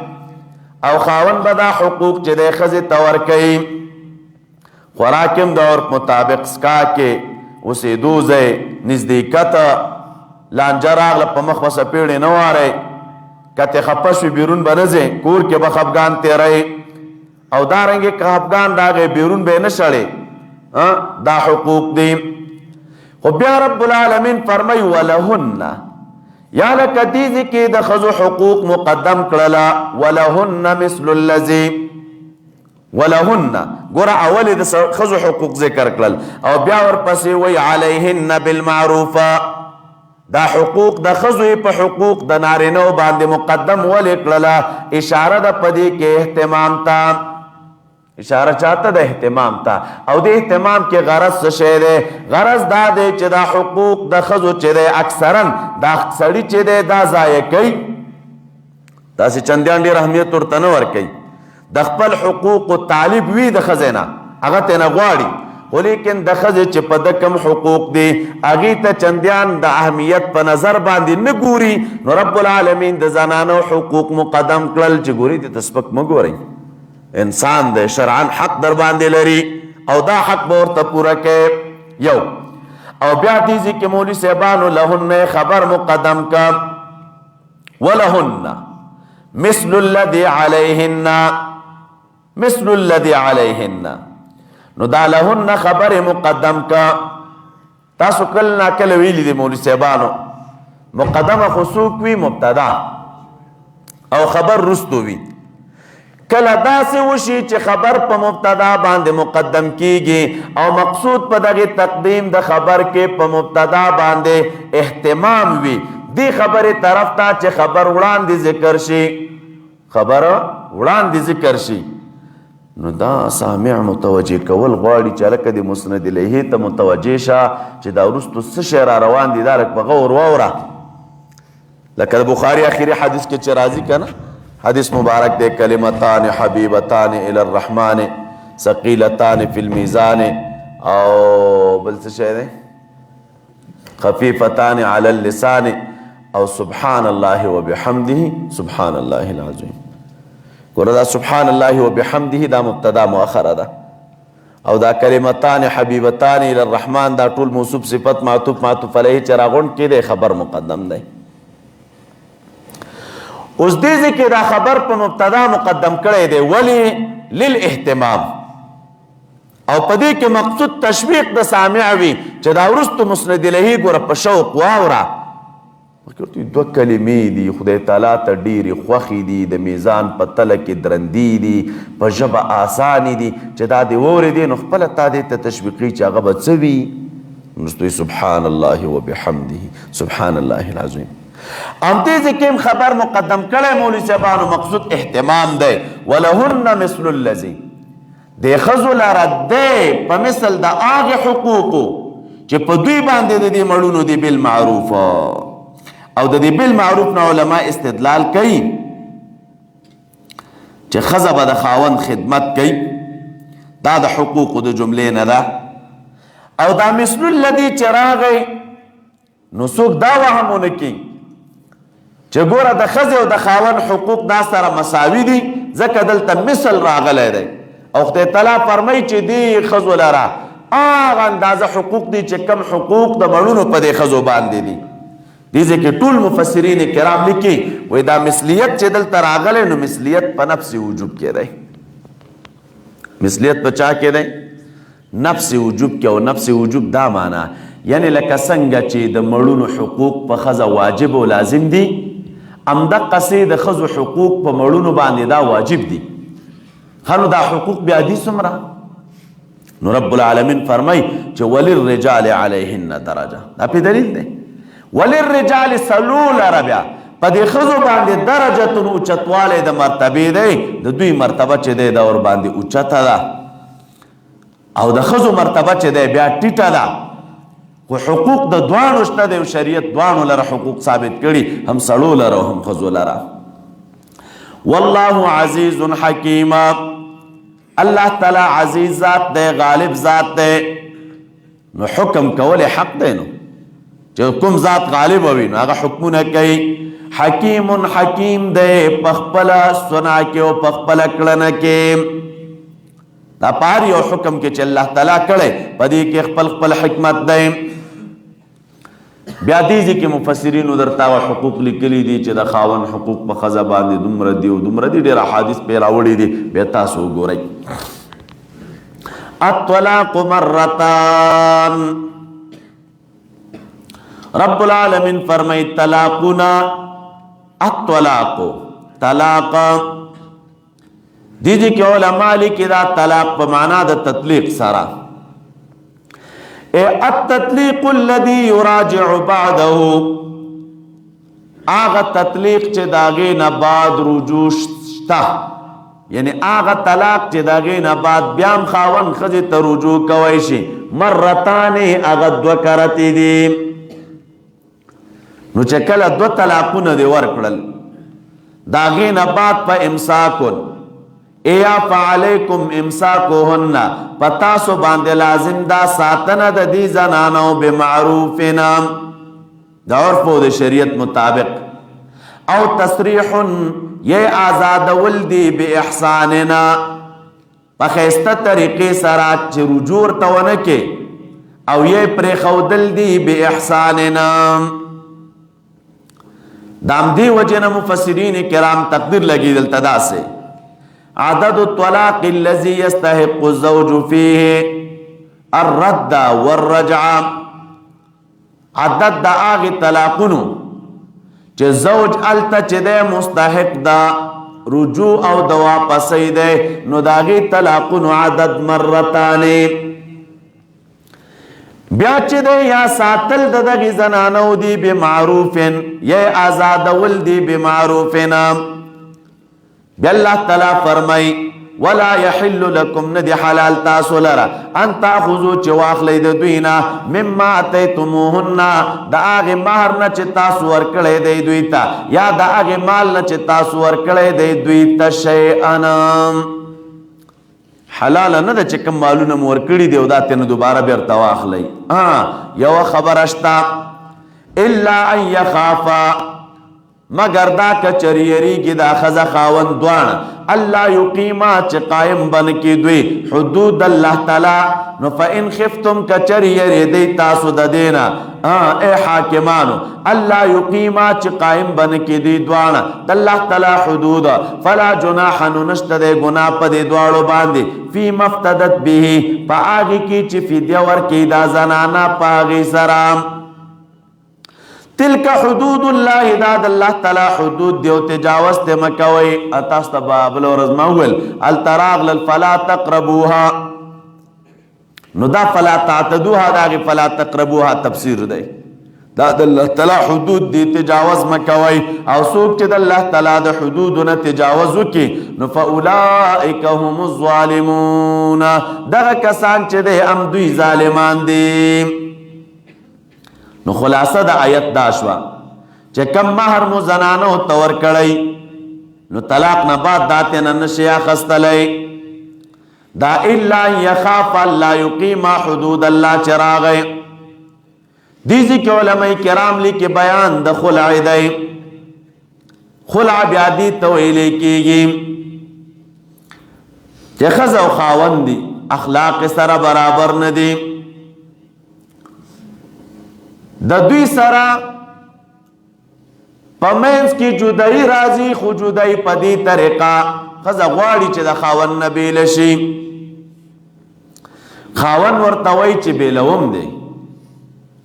او خاوند به دا حقوق چې دی ښځې ته ورکوي. خوراک هم د عرف مطابق، څښاک، اوسېدو ځای، نزدېکت، لانجه راغله په مخ به څپېړې نه وارئ، کته خپه شوي بیرون به نه ځې، کور کې به خفګان تېروئ، او دارنګې که خفګان راغی بیرون به یې نه شړې، دا حقوق دي. خو بیا رب العالمین فرمای ولهن، یا لکه دیزی کې د ښځو حقوق مقدم کړله ولهن مثل الذی ولهن ګوره اول د ښځو حقوق ذکر کړل او بیا ورپسې وی علیهن بالمعروف دا حقوق د ښځو په حقوق د نارینه باندې مقدم ولې کړله اشاره ده په دې کې اهتمام ته اشاره چاته د اهتمام ته او د اهتمام کې غرض څه شی دی غرض دا دی چې دا حقوق د ښځو چې دی اکثرا دا سړي چې دی دا ضایع کوي داسې چندیان ډېر اهمیت ورته نه ورکوي د خپل حقوقو طالب وي د ښځې نه هغه ترې نه غواړي خو لیکن د ښځې چې په ده کوم حقوق دي هغې ته چندیان د اهمیت په نظر باندې نه ګوري نو رب العالمین د زنانو حقوق مقدم کړل چې ګوري دې ته سپک مه ګورئ انسان د شرعن حق در باندې لري او دا حق به ورته پوره کوي یو او بیا دیزي کې مولوي صاحبانو لهن خبر مقدم کا ولهن مثل الذي عليهن مثل الذي عليهن نو دا لهن خبر مقدم کا تاسو کله نا کله ویلي دي مولوي صاحبانو مقدمه خصوص وي مبتدا او خبر رستو وي کله داسې وشي چې خبر په مبتدا باندې مقدم کیږي او مقصود په دغه تقدیم د خبر کې په مبتدا باندې اهتمام وي دی خبره طرف ته چې خبر وړاندې ذکر شي خبر وړاندې ذکر شي نو دا سامع متوجه کول غواړي چې لکه د مسند الیه ته متوجه شه چې دا وروستو څه شی را روان دي دا لږ په غور واوره لکه د بخاري اخري حدیث کې چې راځي که نه حدیث مبارک دے کلمتان حبیبتان الی الرحمن ثقیلتان فی المیزان او بل څه شی دی خفیفتان علی اللسان او سبحان الله وبحمده سبحان الله العظیم ګوره دا سبحان الله وبحمده دا مبتدا مؤخره ده او دا کلمتان حبیبتان الی الرحمن دا ټول موصوف صفت معطوف علیه چې راغونډ کې دی خبر مقدم دی اوس دې ذکر دا خبر په مبتدا مقدم کړی دی ولی للاهتمام او په دې کې مقصود تشویق د سامع وي چې دا وروستو مسند الیه ګوره په شوق واوره دوه کلمې دي خدای تعالی ته ډېرې خوښې دي د میزان په تله کې درندي دي په ژبه آسانې دي چې دا دې واورېدې نو خپله تا دې ته تشویقي چې هغه به څه وي وروستو سبحان الله وبحمده سبحان الله العظیم امتی ذکیم خبر مقدم کړی مولوی صاحبانو مقصود اهتمام دی ولهن مثل الذی دی ښځو لره دی په مثل د هغې حقوقو چې په دوی باندې د دې مړونو دي بالمعروف او د دې بالمعروف نه علما استدلال کوي چې ښځه به د خاوند خدمت کوي دا د حقوقو د جملې نه ده او دا مثل الذی چې راغی نو څوک دا وهمونه کوي چې ګوره د ښځې او د خاوند حقوق دا سره مساوي دي ځکه دلته مثل راغلی دی او خدای تعالی فرمایي چې دې ښځو لره هغه اندازه حقوق دي چې کم حقوق د مړونو په دې ښځو باندې دي دې ځکه ټول مفسرین کرام لیکي وایي دا مثلیت چې دلته راغلی نو مثلیت په نفس وجوب کې دی مثلیت په چا کې دی نفس وجوب کې او نفس وجوب دا معنا یعنی لکه څنګه چې د مړونو حقوق په ښځه واجب او لازم دي همدقسې د ښځو حقوق په مړونو باندې دا واجب دي ښه نو دا حقوق بیا دي څومره نو رب العالمین فرمای چې وللرجال علیهن درجه دا په دلیل دی وللرجال سلول ربیا په دې ښځو باندې درجه اوچتوالی د مرتبې دی د دوی مرتبه چې دی دا ور باندې اوچته ده او د ښځو مرتبه چې دی بیا ټیټه ده خو حقوق د دواړو شته دی او شریعت دواړو لره حقوق ثابت کړي هم سړو لره او هم ښځو لره والله عزیز حکیم الله تعالی عزیز ذات دی غالب ذات دی نو حکم کول حق دی نو چې کوم ذات غالب وي نو هغه حکمونه کوي حکیم حکیم دی په خپله صنع کې او په خپله کړنه کې دا پار یو حکم کې چې الله تعالی کړی په دې کې خپل خپل حکمت دی بیا دې کې مفسرینو درته حقوق لیکلي دي چې د خاوند حقوق په ښځه باندې دومره دي او دومره دي ډېر احادیث پې راوړي دي بیا تاسو وګورئ الطلاق مرتان رب العالمین فرمائی طلاقنا الطلاق طلاق دیجی کہ علماء لکی دا طلاق پا معنی دا تطلیق سارا التطلیق الذي يراجع بعده آغا تطلیق چه داغین بعد رجوع شتا یعنی آغا طلاق چه داغین بعد بیام خاون خزی تا رجوع کوئیشی مرتانی آغا دو کرتی دی نو چه کل دو طلاقون دی ورکڑل داغین بعد پا امساکن ایا فعلیکم امساکوهن پتاسو باندے لازم دا ساتن دا دی زنانو بمعروفنا دا عرفو دا شریعت مطابق او تصریح یہ آزاد ولدی بی احساننا پخیستا طریقی سرات چی رجور تونکے او یہ پریخودل دی بی احساننا دام دی وجن مفسرین کرام تقدیر لگی دلتدا سے عدد الطلاق الذي يستحق الزوج فيه الرد والرجع عدد دا آغی طلاقونو چه زوج علتا چه دے مستحق دا رجوع او دا واپسی دے نو دا آغی طلاقونو عدد مرتانے بیا چه دے یا ساتل دا دا غی زنانو دی بمعروفن یا آزاد ولدی بمعروفنا بیا اللہ تعالیٰ فرمائی ولا يحل لكم ندی حلال تاسو لرا ان تاخذو چواخ لید دوینا مما اتیتموهن دا آغی مہر نا چه تاسو ورکڑے دی دویتا یا دا آغی مال نا چه تاسو ورکڑے دی دویتا شیئنا حلال نا دا چکم مالو نا مورکڑی دیو دا تین دوبارہ بیر تواخ لی یو خبر اشتا الا ان یخافا مگر دا کچریری کی دا خزا خاون دوان اللہ یقیما چی قائم بن کی دوی حدود اللہ تعالی نو فا ان خفتم کچریری دی تاسو دا دینا اے حاکمانو اللہ یقیما چی قائم بن کی دی دوان اللہ تعالی حدود فلا جناح ننشت دے گناہ پا دی دوارو باندی فی مفتدت بھی پا آگی کی چی فی دیور کی دا زنانا پا آگی سرام تلک حدود اللہ داد اللہ تعالی حدود دیو تجاوز تے مکوئی اتاست بابل و رزمول التراغ للفلا تقربوها نو دا فلا تعتدوها دا غی فلا تقربوها تفسیر دے داد اللہ تعالی حدود دی تجاوز مکوئی او سوک چید اللہ تعالی دا حدودنا تجاوزو کی نو فاولائک هم الظالمون دا کسان چیدے ام دوی ظالمان دیم نو خلاصہ دا آیت داشوا چه کم مہر مو زنانو تور کڑی نو طلاق نباد داتے ننشیا خستلی دا الا یخاف اللہ یقیم حدود اللہ چراغی دیزی کے علماء کرام لی کے بیان دا خلع دی خلع بیادی تویلی کی گی چه خزو خاون دی اخلاق سر برابر ندی دا دوی سرا پمینس کی جدائی رازی خو جدائی پا دی طریقہ خزا غواری چی دا خاون نبیلشی خاون ورطوئی چی بیلوم دے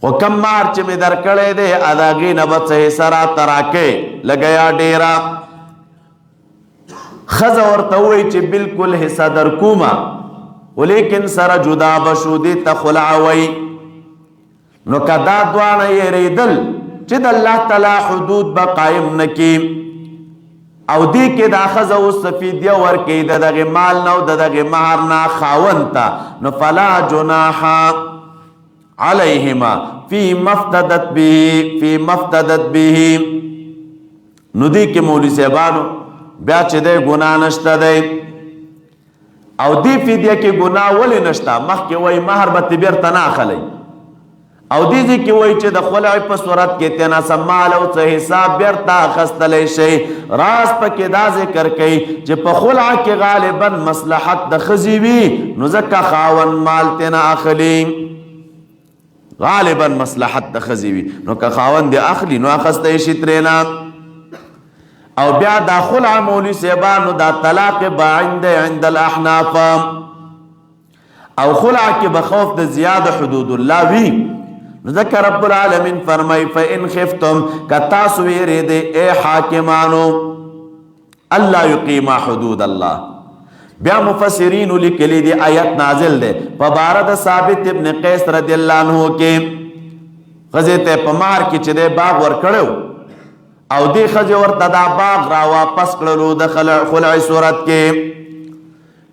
خو کم مار چی می در کڑے دے اداگی نبت سے سرا تراکے لگیا ڈیرا خزا ورطوئی چی بالکل حصہ در کوما ولیکن سرا جدا بشو دی تخلعوئی نو کدا دوانا یہ ریدل چید اللہ تعالی حدود با قائم نکی او دی که دا خزو سفید یور که دا دغی مال نو دا دغی مہرنا خاونتا نو فلا جناحا علیہما فی مفتدت به نو دی که مولی سیبانو بیا چی دے گناہ نشتا دے او دی فیدیا که گناہ ولی نشتا مخ که وی مہر بتی بیرتا ناخلی او دیزی کی وی چه دا خلعی پا صورت کے تینا سمال او چه حساب بیرتا خستلی شئی راز پا کی دا ذکر کئی چه پا خلع کی غالبا مصلحت دا خزیوی نو زکا خاون مال تینا اخلی غالبا مصلحت دا خزیوی نو که خاون دی اخلی نو اخستی شترینا او بیا دا خلع مولی سیبانو دا طلاق باعند عند الاحناف او خلع کی بخوف دا زیاد حدود اللہ وی ذکر رب العالمین فرمائی فَإِنْ خِفْتُمْ کتاسو ویریدے اے حاکمانو اللہ یقیما حدود اللہ. بیا مفسرین لکلی دی آیت نازل دے پبارد ثابت ابن قیس رضی اللہ عنہ کے خزیت پمار کی چدے باغ ورکڑو او دی خزی ورطا دا باغ را واپس کرلو دا خلع صورت کے.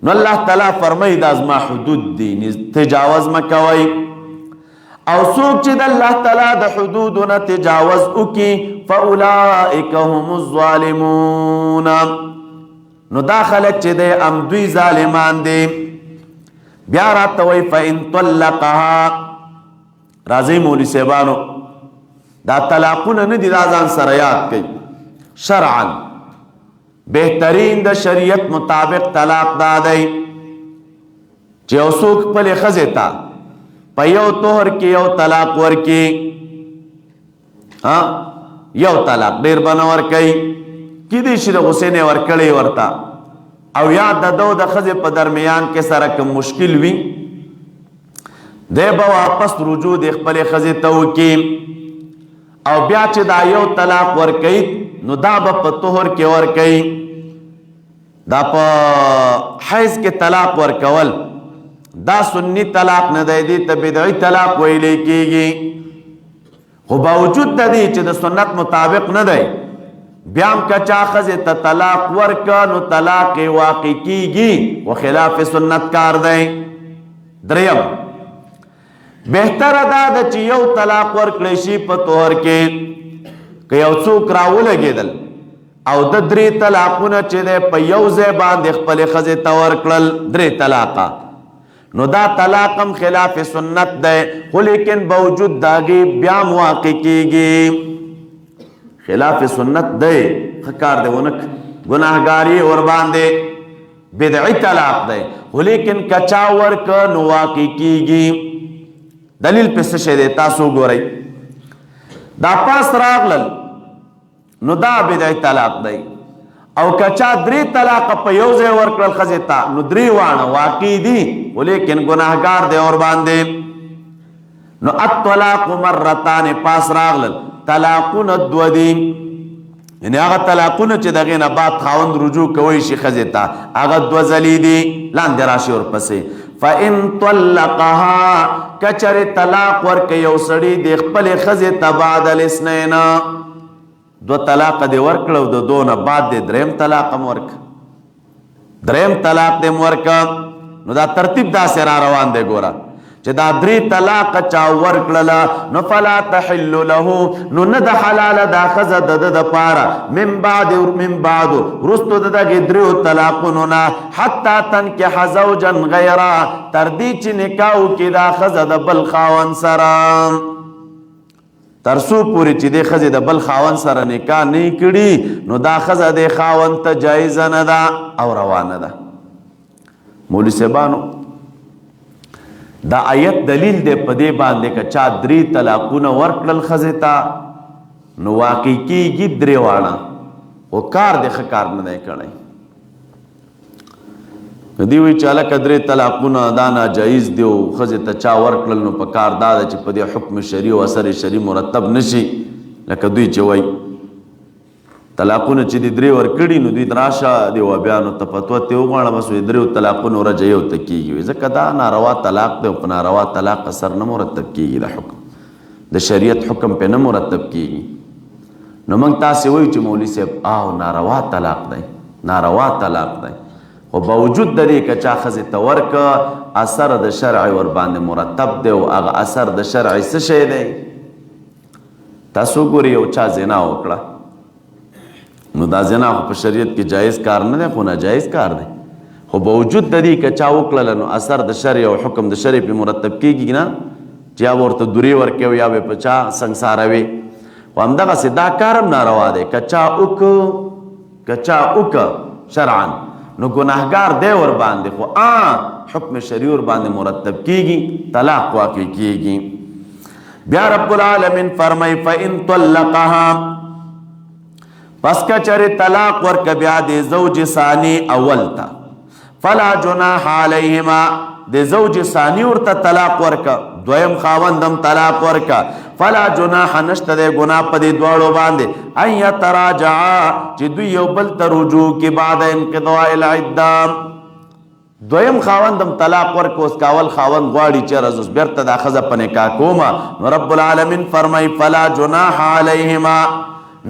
نو اللہ تعالیٰ فرمائی دا ازما حدود دی تجاوز مکوئی او سوک چی دا اللہ تعالیٰ دا حدودنا تجاوز اکی فَأُولَئِكَ هُمُ الظَّالِمُونَ نو داخلت چی دے ام دوی ظالمان دے. بیا راتوی فَإِن طَلَّقَهَا رازی مولی سیبانو دا طلاقون ندی دازان سریات کئی شرعاً بہترین دا شریعت مطابق طلاق دادئی چی او سوک پل خزیتا پا یو توہر کی یو طلاق ورکی یو طلاق دیر بنور کئی کی دیشی دا غسین ورکڑی ورتا او یاد دا دو دا خزی پا درمیان کے سرکم مشکل وی دے با واپس رجوع دے خپل خزی تو کی او بیا چې دا یو طلاق ورکی نو دا با پا طهر کی ورکی دا پا حیث کے طلاق ورکول دا سنی طلاق ندائی دی تا بدعی طلاق ویلے کی گی خو باوجود دا دی چې دا سنت مطابق ندائی بیام کچا خزی تا طلاق ورکا نو طلاق واقع کی گی و خلاف سنت کار دائی. دریم بہتر ادا دا چی یو طلاق ورکلیشی پا طهر کے که یو څوک راو لگیدل او دا دری طلاقونه چی دے پا یو زیبان دے خپل خزی تا ورکلل دری طلاقا نو دا طلاقم خلاف سنت دے خو لیکن باوجود داگی بیام واقع کی گی خلاف سنت دے خکار دے ونک گناہگاری اور باندے بدعی طلاق دے خو لیکن کچا ورک نو واقع کی گی. دلیل پس شده تاسو گوری دا پاس راغلل نو دا بدعی طلاق دی او کچا دری طلاق پا یوزے ورکرل خزیتا نو دری وانا واقعی دی ولیکن گناہگار دے اور باندے. نو الطلاق مرتان پاس راغلل طلاقون دو دی یعنی آغا طلاقون چه دغینا بعد خاوند رجوع کوئیشی خزیتا آغا دو زلی دی لاندی راشی اور پسے فَإِن طَلَّقَهَا کچر طلاق ورک یو سڑی دی خپل خزی تبعد الاسنین دو طلاق دی ورکلو دو دون بعد دی درم طلاق ورک درم طلاق دی ورک نو دا ترتیب دا سرا روان دی گورا چه دا دری طلاق چا ورکللا نو فلا تحل له نو ند حلال دا خز د پارا من بعد رستو دا گدریو طلاقونونا حتی تنکح زوجا غیرا تردی چی نکاو کی دا خز دا بل خاون سرام ترسو پوری چی دے خز دا بل خاون سر نکاح نہیں کڑی نو دا خز دے خاون تا جائز ندا او روان دا. مولی سیبانو دا آیت دلیل دے پدے باندے کا چا دری طلاقون ورکلل خزیتا نو واقعی کی گی دری وانا وہ کار دے خکار ندے کرنے دیوی چالا کدری طلاقون دانا جائز دیو خزیتا چا ورکلل نو پکار دادا چی پدے حکم شریع و اثر شریع مرتب نشی لکه دوی چوئی طلاقون چی دی دری ورکڑی نو دوی دراشا دیو بیانو تپتو تیو گوانا بسو دریو طلاقون رجعیو تکیگی وی زکر دا ناروا طلاق دیو پا ناروا طلاق اثر نمورتب کیگی دا حکم دا شریعت حکم پہ نمورتب کیگی نو منگ تاسی وی چی مولی سے آو ناروا طلاق دیں ناروا طلاق دیں و باوجود دری کچا خزی تورک اثر دا شرعی ور باندے مرتب دیو اگا اثر دا شرعی سشے دیں تاسو گوری او چا زنا وکڑا نو دا زنا خو په شریعت کې جایز کار نه دی خو ناجایز کار دی خو باوجود د دې که چا وکړله نو اثر د شرع او حکم د شرع پې مرتب کېږي نه چې یا به ورته دوری ورکوي او یا به په چا سنګساروي خو همدغسې دا کار هم ناروا دی که چا وکه شرعا نو ګناهګار دی ور باندې خو حکم شرعي ور باندې مرتب کېږي طلاق واقع کېږي. بیا رب العالمین فرمای فإن طلقها پس کچر طلاق ورک بیا دی زوج ثانی اول تا فلا جناح علیہما د زوج ثانی ورته طلاق ورکا دویم خاوندم طلاق ورکا فلا جناح نشته د ګناه په دې دواړو باندې ان یتراجعا چې دوی یو بل ته رجوع کې بعد انقضاء العده دویم خاوندم طلاق ورکو اس کاول خاوند غواړي چې رزوس بیرته د خزه په نکاح کوما نو رب العالمین فرمای فلا جناح علیهما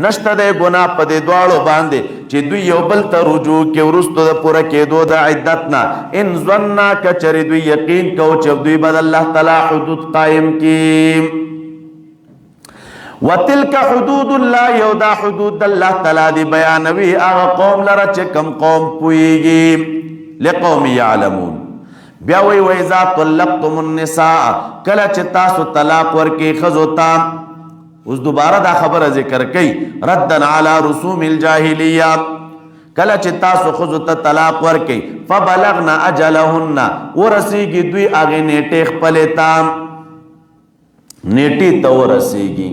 نشته د ګناه په دې دواړو باندې چې دوی یو بل ته رجوع کې ورستو د پوره کېدو د عدتنا ان ظننا کچری دوی یقین کو چې دوی بد الله تعالی حدود قائم کی وتلک حدود الله یودا حدود الله تعالی دی بیانوي هغه قوم لره چې کم قوم پويږي لقوم يعلمون بیا وی اذا طلقتم النساء کله چې تاسو طلاق ورکې خزو ته اوس دوباره دا خبره ذکر کړي ردن علی رسوم الجاهلیه کله چې تاسو خزو ته طلاق ورکې فبلغنا اجلهن ورسیږي دوی هغه نیټه خپل ته نیټه ته ورسیږي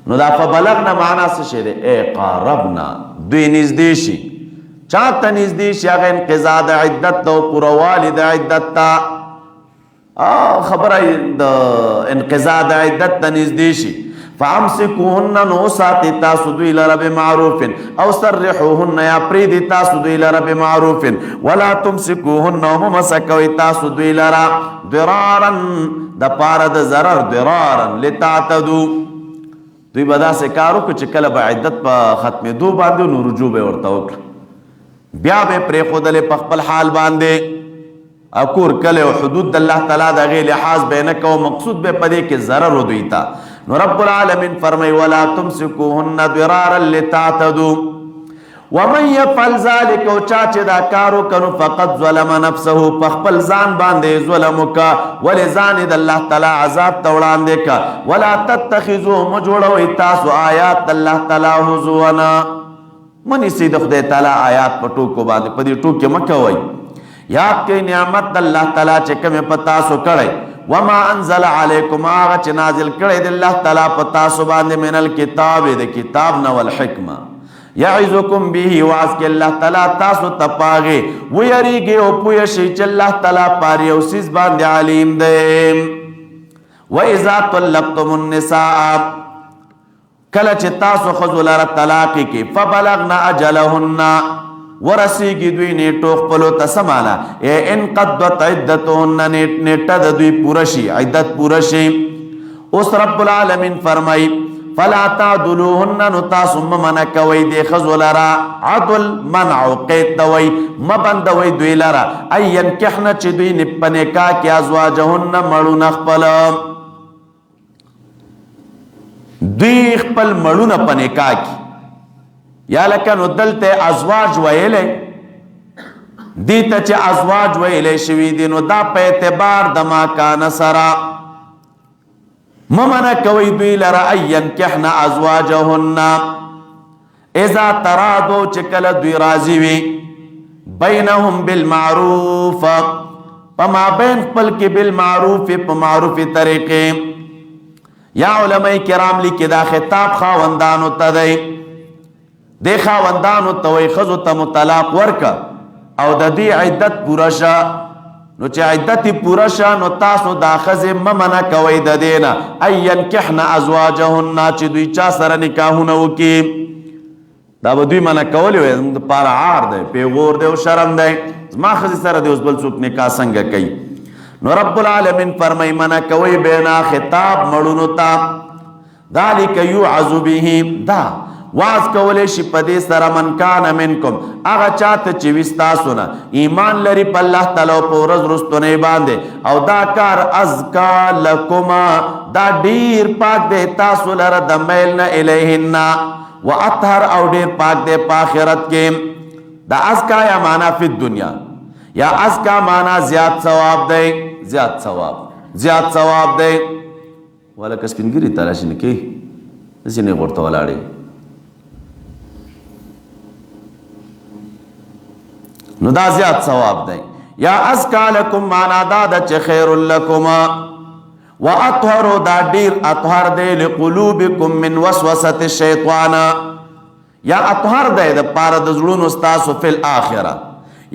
نو دا فبلغنا معنا څه شی دی اے قربنا دوی نږدې شي چاته نږدې شي هغه انقضاء د عدت او پوروالي د عدت ته خبره د انقضاء د عدت ته نږدې شي فامسكوهن نو ساتي تاسو دوی لره بمعروف او سرحوهن یا پریدي تاسو دوی لره بمعروف ولا تمسكوهن ومسكوي تاسو دوی لره ضرارا د پاره د ضرر ضرارا لتعتدوا دوی بدا سے کارو چې کله به عدت په ختمېدو باندې نو رجوع به ورته وکړه بیا به پرې خودلې په خپل حال باندې اکور کله او حدود الله تعالی د غي لحاظ بینه کو مقصود به پدې کې ضرر ودوي تا نو رب العالمین فرمای ولا تمسكوهن ضرارا لتعتدوا ومن يفعل ذلك او چا چې دا کارو کنو فقط ظلم نفسه په خپل ځان باندې ظلم وکا ولزان د الله تعالی عذاب توړاندې کا ولا تتخذوا مجوړو تاسو آیات الله تعالی حضورنا منی سید خدای تعالی آیات په ټوکو باندې په دې ټوکې مکوي یاد کې نعمت الله تعالی چې کوم پتا سو کړي وما انزل علیکم هغه چې نازل کړي د الله تعالی پتا سو باندې من الکتاب د کتاب نو الحکمه یعظکم به واس کې الله تعالی تاسو تپاغه ویریږي او پوی شي چې الله تعالی پاره او سیس باندې علیم دی و اذا طلقتم النساء کله چې تاسو خذ لره طلاق کې فبلغنا اجلهن ورسیږي دوی نیټو خپلو ته سمانا ان قدت عدتهن نیټه د دوی پوره شي عدت پوره شي اوس رب العالمین فرمای فلا تعدلوهن نو تاسو ممنع کوي د خذ لره عدل منع قید دوی مبندوي دوی لره اين کحنه چې دوی نه کا کې ازواجهن مړو خپل دوی خپل مړونه په نکاح کې یا لکه نو دلته ازواج ویلې دیته چې ازواج ویلې شوي دي نو دا په اعتبار د ما کان سرا ممنع کوي دوی لره اين کحنا ازواجهن اذا ترادو چې کله دوی راضي وي بینهم بالمعروف پما بین خپل کې بالمعروف په معروف طریقې یا علماء کرام لیکي دا خطاب خاوندانو ته دی د خاوندانو ته وي خزو ته طلاق ورکا او د دې عدت پوره شه نو چې عدت پوره شه نو تاسو دا خزه ممنع کوي د دینا اين کحنا ازواجهن چې دوی چا سره نکاحونه وکي دا به دوی منع کولی وي د پاره عار دی پیغور دی او شرم دی ما خزه سره دی اوس بل څوک نکاح څنګه کوي نو رب العالمین فرمای منع کوي بینا خطاب مړونو تا ذالک یعذ به دا واز کولې شي په دې سره من کان منکم هغه چاته چې وستا سونه ایمان لري په الله تعالی او په ورځ رستونه باندې او دا کار ازکا لکما دا ډیر پاک دی تاسو لره د میل نه الیهن واطهر او ډیر پاک دی په آخرت کې دا ازکا یا معنا په دنیا یا ازکا معنا زیات ثواب دی زیات ثواب دی ولا کس پنګری تلاش نه کی ځینې ورته ولاړې نو دا زیات ثواب دی یا ازکا لکم معنا دا د خیر لکم واطهر دا ډیر اطهر دی لقلوبکم من وسوسه الشیطان یا اطهر دی د پاره د زړونو تاسو فل اخره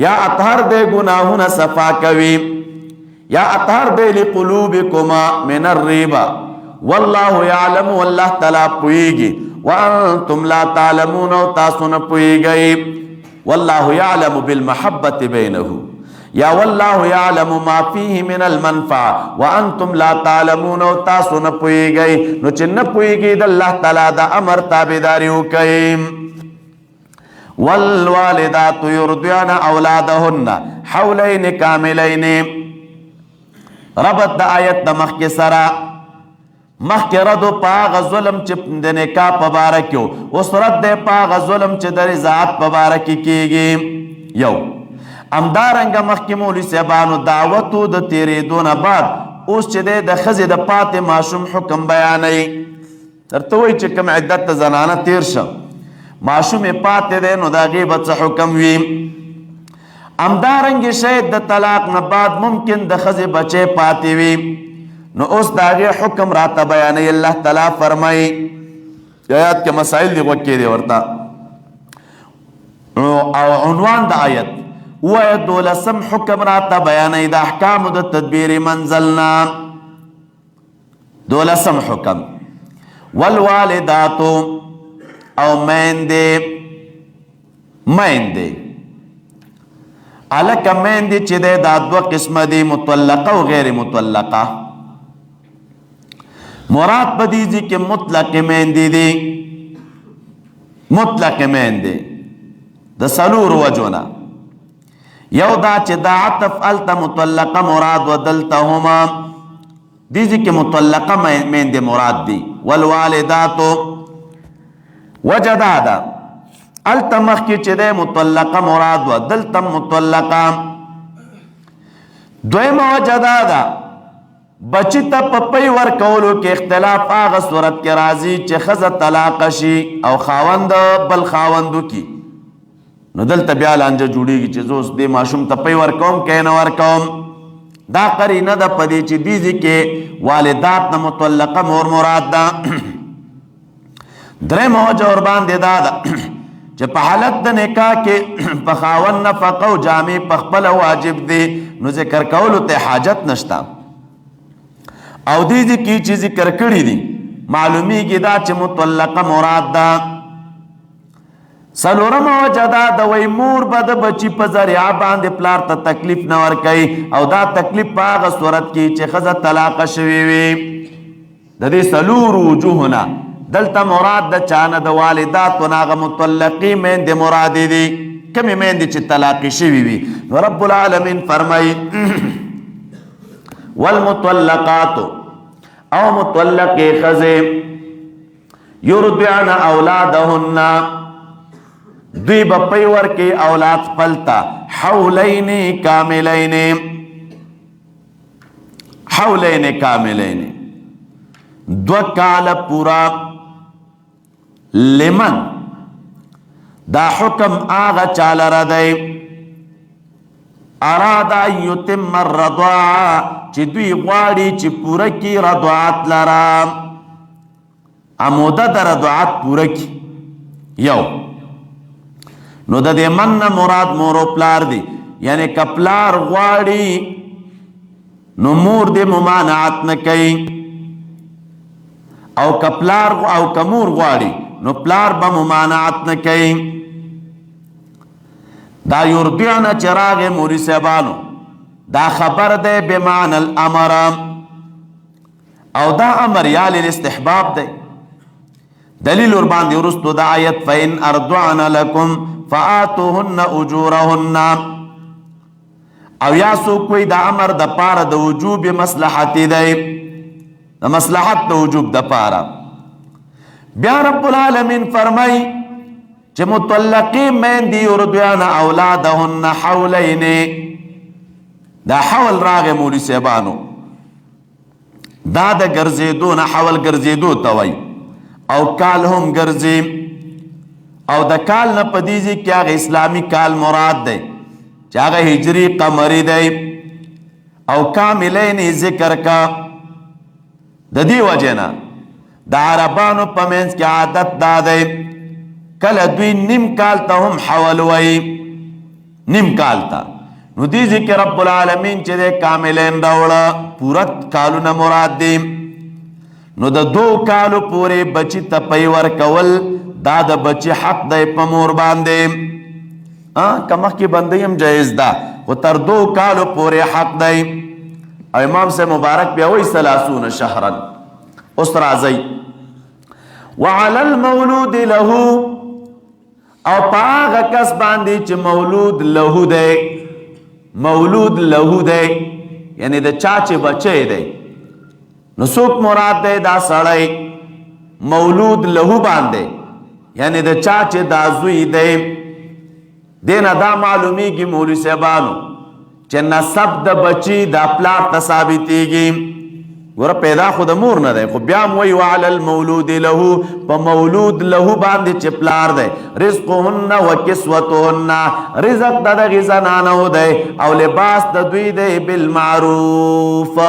یا اطهر دی گناهونه صفا کوي یا اطهر دے لقلوبکما من الریبہ واللہ یعلم واللہ تعالی پوئیگی وانتم لا تعلمون و تاسون پوئیگئی واللہ یعلم بالمحبت بینہو یا واللہ یعلم ما فیہ من المنفع وانتم لا تعلمون و تاسون پوئیگئی نو چن پوئیگی دا اللہ تعالی دا امر تابداریو کئیم والوالدات یرضعن اولادهن حولین کاملین ربط دا آیت دا مخ کے سرا مخ کے ردو پاغ ظلم چپ دے نکاح پبارکیو اس رد دے پاغ ظلم چپ در ذات پبارکی کی گی یو امدارنگا مخ کی مولی سیبانو دعوتو دا تیری دون بعد اس چھ دے دا خزی دا پات معشوم حکم بیانی تر توی چکم عدت زنانا تیر شا معشوم پات دے نو دا غیبت سا حکم وی امدارنگی شاید دا طلاق نباد ممکن دا خزی بچے پاتی وی نو اس داغی حکم راتا بیانی اللہ تعالیٰ فرمائی آیات کے مسائل دی وکی دی ورطا عنوان دا آیت وآیت دولسم حکم راتا بیانی دا احکام دا تدبیر منزلنا دولسم حکم والوالداتو او میندے علکا میندی چی دے دا دو قسم دی مطلقہ و غیر مطلقہ مراد بدیزی کے مطلق میندی دی مطلق میندی دا سلور وجونا یو دا چی دا عطف علتا مطلقہ مراد و دلتا ہما دیزی کے مطلقہ میندی مراد دی والوالداتو وجدادا التمخ کی چدے مطلقہ مراد و دلتم مطلقہ دویم وجدادا بچی تا پپی ورکولو کے اختلاف آغا صورت کے رازی چه خز طلاق شی او خاوند بل خاوندو کی نو دلتا بیا لانجا جوڑی گی چیزوس دے معشوم تا پی ورکوم کین ورکوم دا قرینه دا پدی چی دیزی کے والدات نا مطلقہ مور مراد دا درم وجه اور باندې دا چې په حالت د نکاح کې په خاوند نفقه او جامع په خپل واجب دي نو ذکر کولو ته حاجت نشتا او دې کی چې ذکر کړی دي معلومی کې دا چې مطلقه مراد ده سلورم وجه دا د وی مور بد بچی په ذریعہ باندې پلار ته تکلیف نه ور کوي او دا تکلیف په هغه صورت کې چې خزه طلاق شوی وي د دې سلور وجوهنا دلتا مراد دا چانا دا والدات و ناغا مطلقی مین دی مرادی دی کمی مین دی چی طلاقی شوی وی رب العالمین فرمائی والمطلقاتو او مطلقی خزی یرضعن اولادهن دوی بپیور کی اولاد پلتا حولین کاملین دو کال پورا لمن دا حکم آغا چال ردائی ارادا یتم الرضاعا چی دوی غواری چی پورا کی رضاعت لرام امودا دا رضاعت پورا کی یو نو دا دی من مراد مورو پلار دی یعنی کپلار غواری نو مور دی ممانعات نکی او کپلار او کمور غواری نو پلار با ممانعات نکی دا یرضعن چراغ موری سیبانو دا خبر دے بمعنی الامر او دا امر یا للاستحباب دے دلیل اربان دی رستو دا آیت فَإِنْ أَرْضُعْنَ لَكُمْ فَآتُوهُنَّ أُجُورَهُنَّ او یاسو کوئی دا امر دا پارا دا وجوب مصلحتی دے دا مصلحت دا وجوب دا پارا بیا رب العالمین فرمائی چه مطلقی من دی یرضعن اولادهن حولین دا حول راغ مولی سیبانو دا دا گرزیدو نا حول گرزیدو توائی او کال هم گرزی او دا کال نا پدیزی کیا غی اسلامی کال مراد دے چاگہ ہجری قمری دے او کاملین ذکر کا دا دی وجینا دا عربانو پمینس کی عادت دا دے کل دوی نیم کالتا هم حولوئی نیم کالتا نو دی ذکر رب العالمین چې د کاملین راوړه پورا کالونه مراد دی نو د 2 کالو پورې بچی ته پی ورکول دا د بچی حق دی په مور باندې که مخکې بندی هم جایز ده خو تر 2 کالو پورې حق دی او امام سے مبارک بیا وی 30 شهرا اوس راځئ وعلى المولود له او پاغه کس باندې چې مولود له دی مولود له دی یعنی د چا چې بچی دی نو څوک مراد دی دا سړی مولود له باندې یعنی د چا چې دا زوی دی دینه دا معلومیږي مولوی صاحبانو چې نسب د بچی د پلار ته ثابتېږي ګوره پیدا خو د مور نه دی خو بیا هم وایي وعلى المولود له په مولود له باندې چې پلار دی رزقهن و کسوتهن رزق د دغې زنانو دی او لباس د دوی دی بالمعروف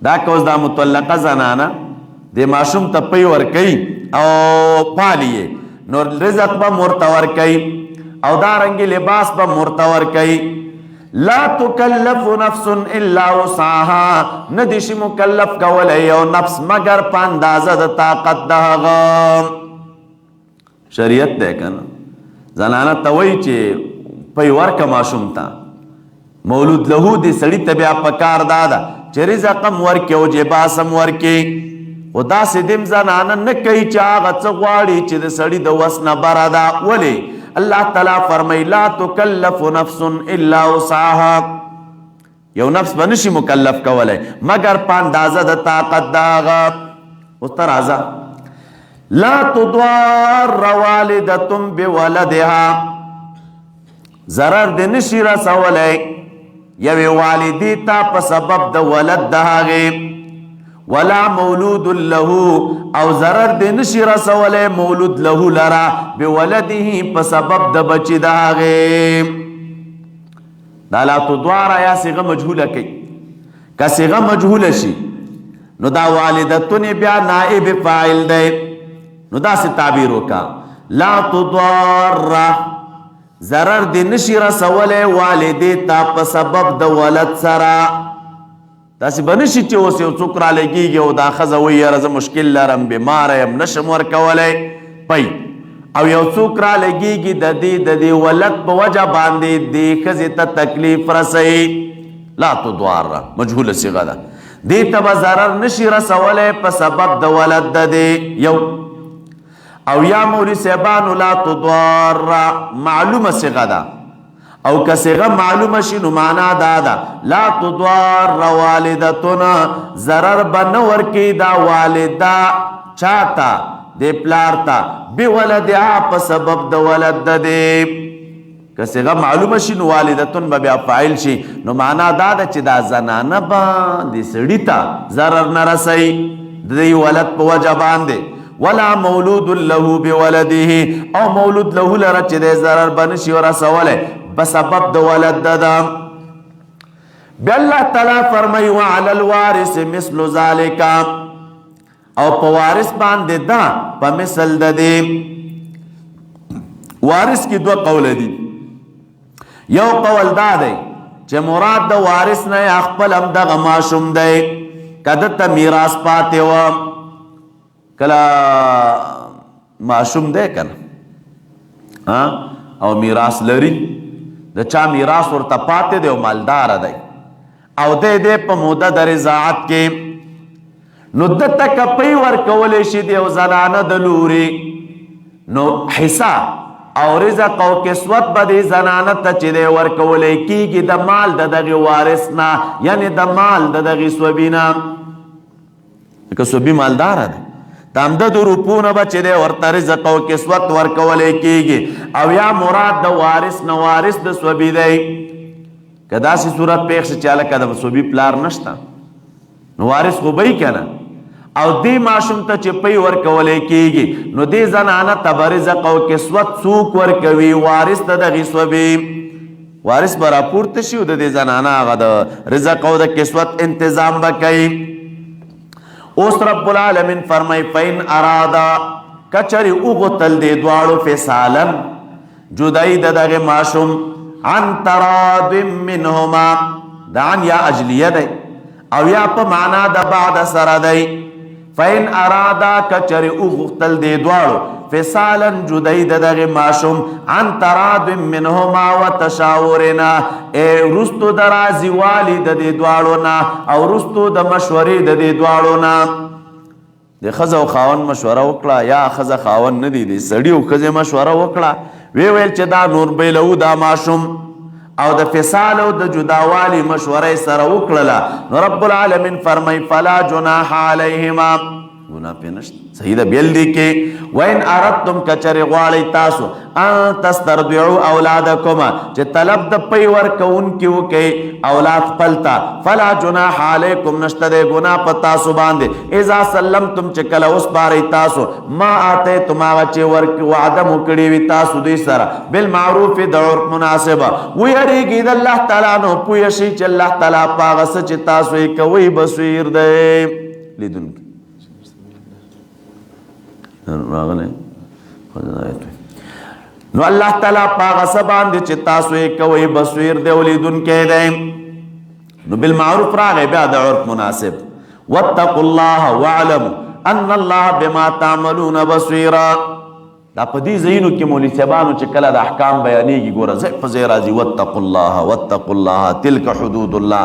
دا که اوس دا مطلقه زنانه د ماشوم ته پی ورکوي او پالي نو رزق به ورته ورکوي او دارنګې لباس به ورته ورکوي لا تکلف نفس الا وسعها ندشي مکلف کولی یو نفس مگر په اندازه د طاقت د هغه شریعت دی کنه زنانه ته وایي چې پی ورکه ماشوم ته مولود له دې سړي ته بیا پکار دا ده چې رزق هم ورکړي او جباس هم ورکړي خو داسې دم زنانه نه کوي چې هغه څه غواړي چې د سړي د وس نه بره ده ولې اللہ تعالیٰ فرمائی لا تکلف نفس الا وسعها یو نفس بنشی مکلف کولے مگر پاندازہ دا طاقت داغا استرازہ لا تضار والدتم بولدها ضرر دے نشی رسولے یوی والدی تا پا سبب دا ولد داغے ولا مولود له او ضرر دې نشي رسولی مولود له لرا بولده په سبب د بچی د هغې دا لا تدواره یا صیغه مجهوله کوي که صیغه مجهوله شي نو دا والدتون بیا نائب فاعل دی نو داسې تعبیر وکړه لا تضاره ضرر دې نشي رسولی والدې ته په سبب د ولد سره داسې به نشي چې اوس یو څوک رالګېږي او دا ښځه وایي یاره زه مشکل لرم بیماره یم نشم ورکولی پی او یو څوک رالګېږي د دې ولد په وجه باندې دې ښځې ته تکلیف رسوي لا تضاره مجهوله صیغه ده دې ته به ضرر نشي رسولی په سبب د ولد د دې یو او یا مولوي صاحبانو لا تضاره معلومه صیغه ده او که صیغه معلومه شي نو معنا دا ده لا تضار والدتنا ضرر به نه ورکوي دا والده چاته د پلار ته بولدها په سبب د ولد د دې که صیغه معلومه شي نو والدتون به بیا فاعل شي نو معنا دا ده چې دا زنانه به د سړي ته ضرر نه رسوي د دې ولد په وجه باندې ولا مولود له بولده او مولود له لره چې د ضرر به نشي ورسولی بسبب د ولد ددا بیا الله تعالی فرمای وعلى الوارث مثل ذلك او په وارث باندې دا په مثل د دې وارث کې 2 قول دي یو قول دا دی چې مراد د وارث نه خپل هم دغه ماشوم دی کده ته میراث پاتې و کله ماشوم دی کنه او میراث لري د چا میراث ورته پاتې دی او مالدار دی او دې په موده د رضاعت کې نو دته کپی ورکولی شي دی او زنانه د لوري نو حصه او رزق او کسوت به دې زنانه ته چې دی ورکولی کېږي د مال د دغې وارث نه یعنې د مال د دغې سوبي نه که سوبي مالداره دی تامده د روپونه به چې دی ورته رزق او کسوت ورکولی کېږي او یا مراد د وارث نه وارث د سوبي دی که داسې صورت پیښ شي چې هلکه د سوبي پلار نشته نو وارث خو به که نه او دې ماشوم ته چې پی ورکولی کېږي نو دې زنانه ته به رزق او کسوت څوک ورکوي وارث د دغې سوبي وارث به راپورته شي او د دې زنانه هغه د رزق او د کسوت انتظام به کوي اوس رب العالمین فرمای فین ارادا کچری اوغتل دی دواړو فسالن جدائی د دغه ماشوم عن تراض منهما دا عن یا اجلیه دی او یا په معنا د بعد سره دی فین ارادا کچری او غختل دی دوالو فصالا جدید دغه ماشوم عن تراض منهما وتشاورنا رستو درازی والی د دی دوالو نا او رستو د مشورې د دی دوالو نا د خزه او خاون مشوره وکړه یا خزه خاون نه دی سړی او خزه مشوره وکړه ویل چې دا نور بیلو دا ماشوم او د فصال او د جداوالی مشوره سره وکړه نو رب العالمین فرمای فلا جناح علیهما گناہ پہ نشت صحیح دا بیل دی کے وَإِنْ أَرَدْتُمْ کچر غوالی تاسو ان تسترضعو اولادکما چه طلب دا پیور کون کیو کے اولاد پلتا فلا جناح علیکم نشت دے گناہ پا تاسو باندے اذا سلمتم چکل اس باری تاسو ما آتے تم آغا چه ورکی وعدم اکڑیوی تاسو دی سرا بالمعروف دعور مناسبہ ویریگی دا اللہ تعالیٰ نو پویشی چه اللہ تعالیٰ پاغس چه تاسو ایکوی بسویر دے لیدن کی نو اللہ تعالیٰ پاغا سبان دے چه تاسو کوئی بصویر دے ولیدن کے دے نو بالمعروف راغے بیاد عرف مناسب واتقوا اللہ وعلموا ان اللہ بما تعملون بصویرا دا پدی زینو کی مولی سبانو چه کلا دا احکام بیانی کی گورا زی فزی رازی واتقوا اللہ تلک حدود اللہ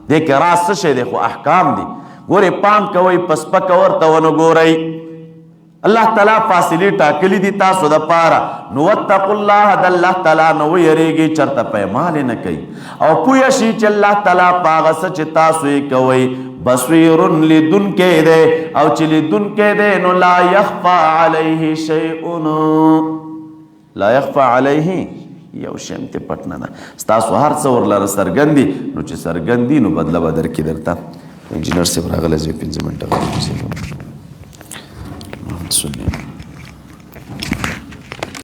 دیکھ راست شے دیکھو احکام دی گورے پام کوئی پسپک ورطا ونو گورئی اللہ تعالیٰ فاصلی ٹاکلی دی تاسو دا پارا نو واتقوا اللہ دا اللہ تعالیٰ نو یریگی چرتا پیمالی نکی او پویشی چی اللہ تعالیٰ پاغس چی تاسوی کوئی بصویرن لدن کے دے او چی لدن کے دے نو لا یخفا علیہ شیئن لا یخفا علیہ یو شیمتی پٹنا دا ستاسو ہر سور لر سرگندی نو چی سرگندی نو بدل بدر کی درتا انجینر سے براغل ازوی 5 منٹا غریب سے سنی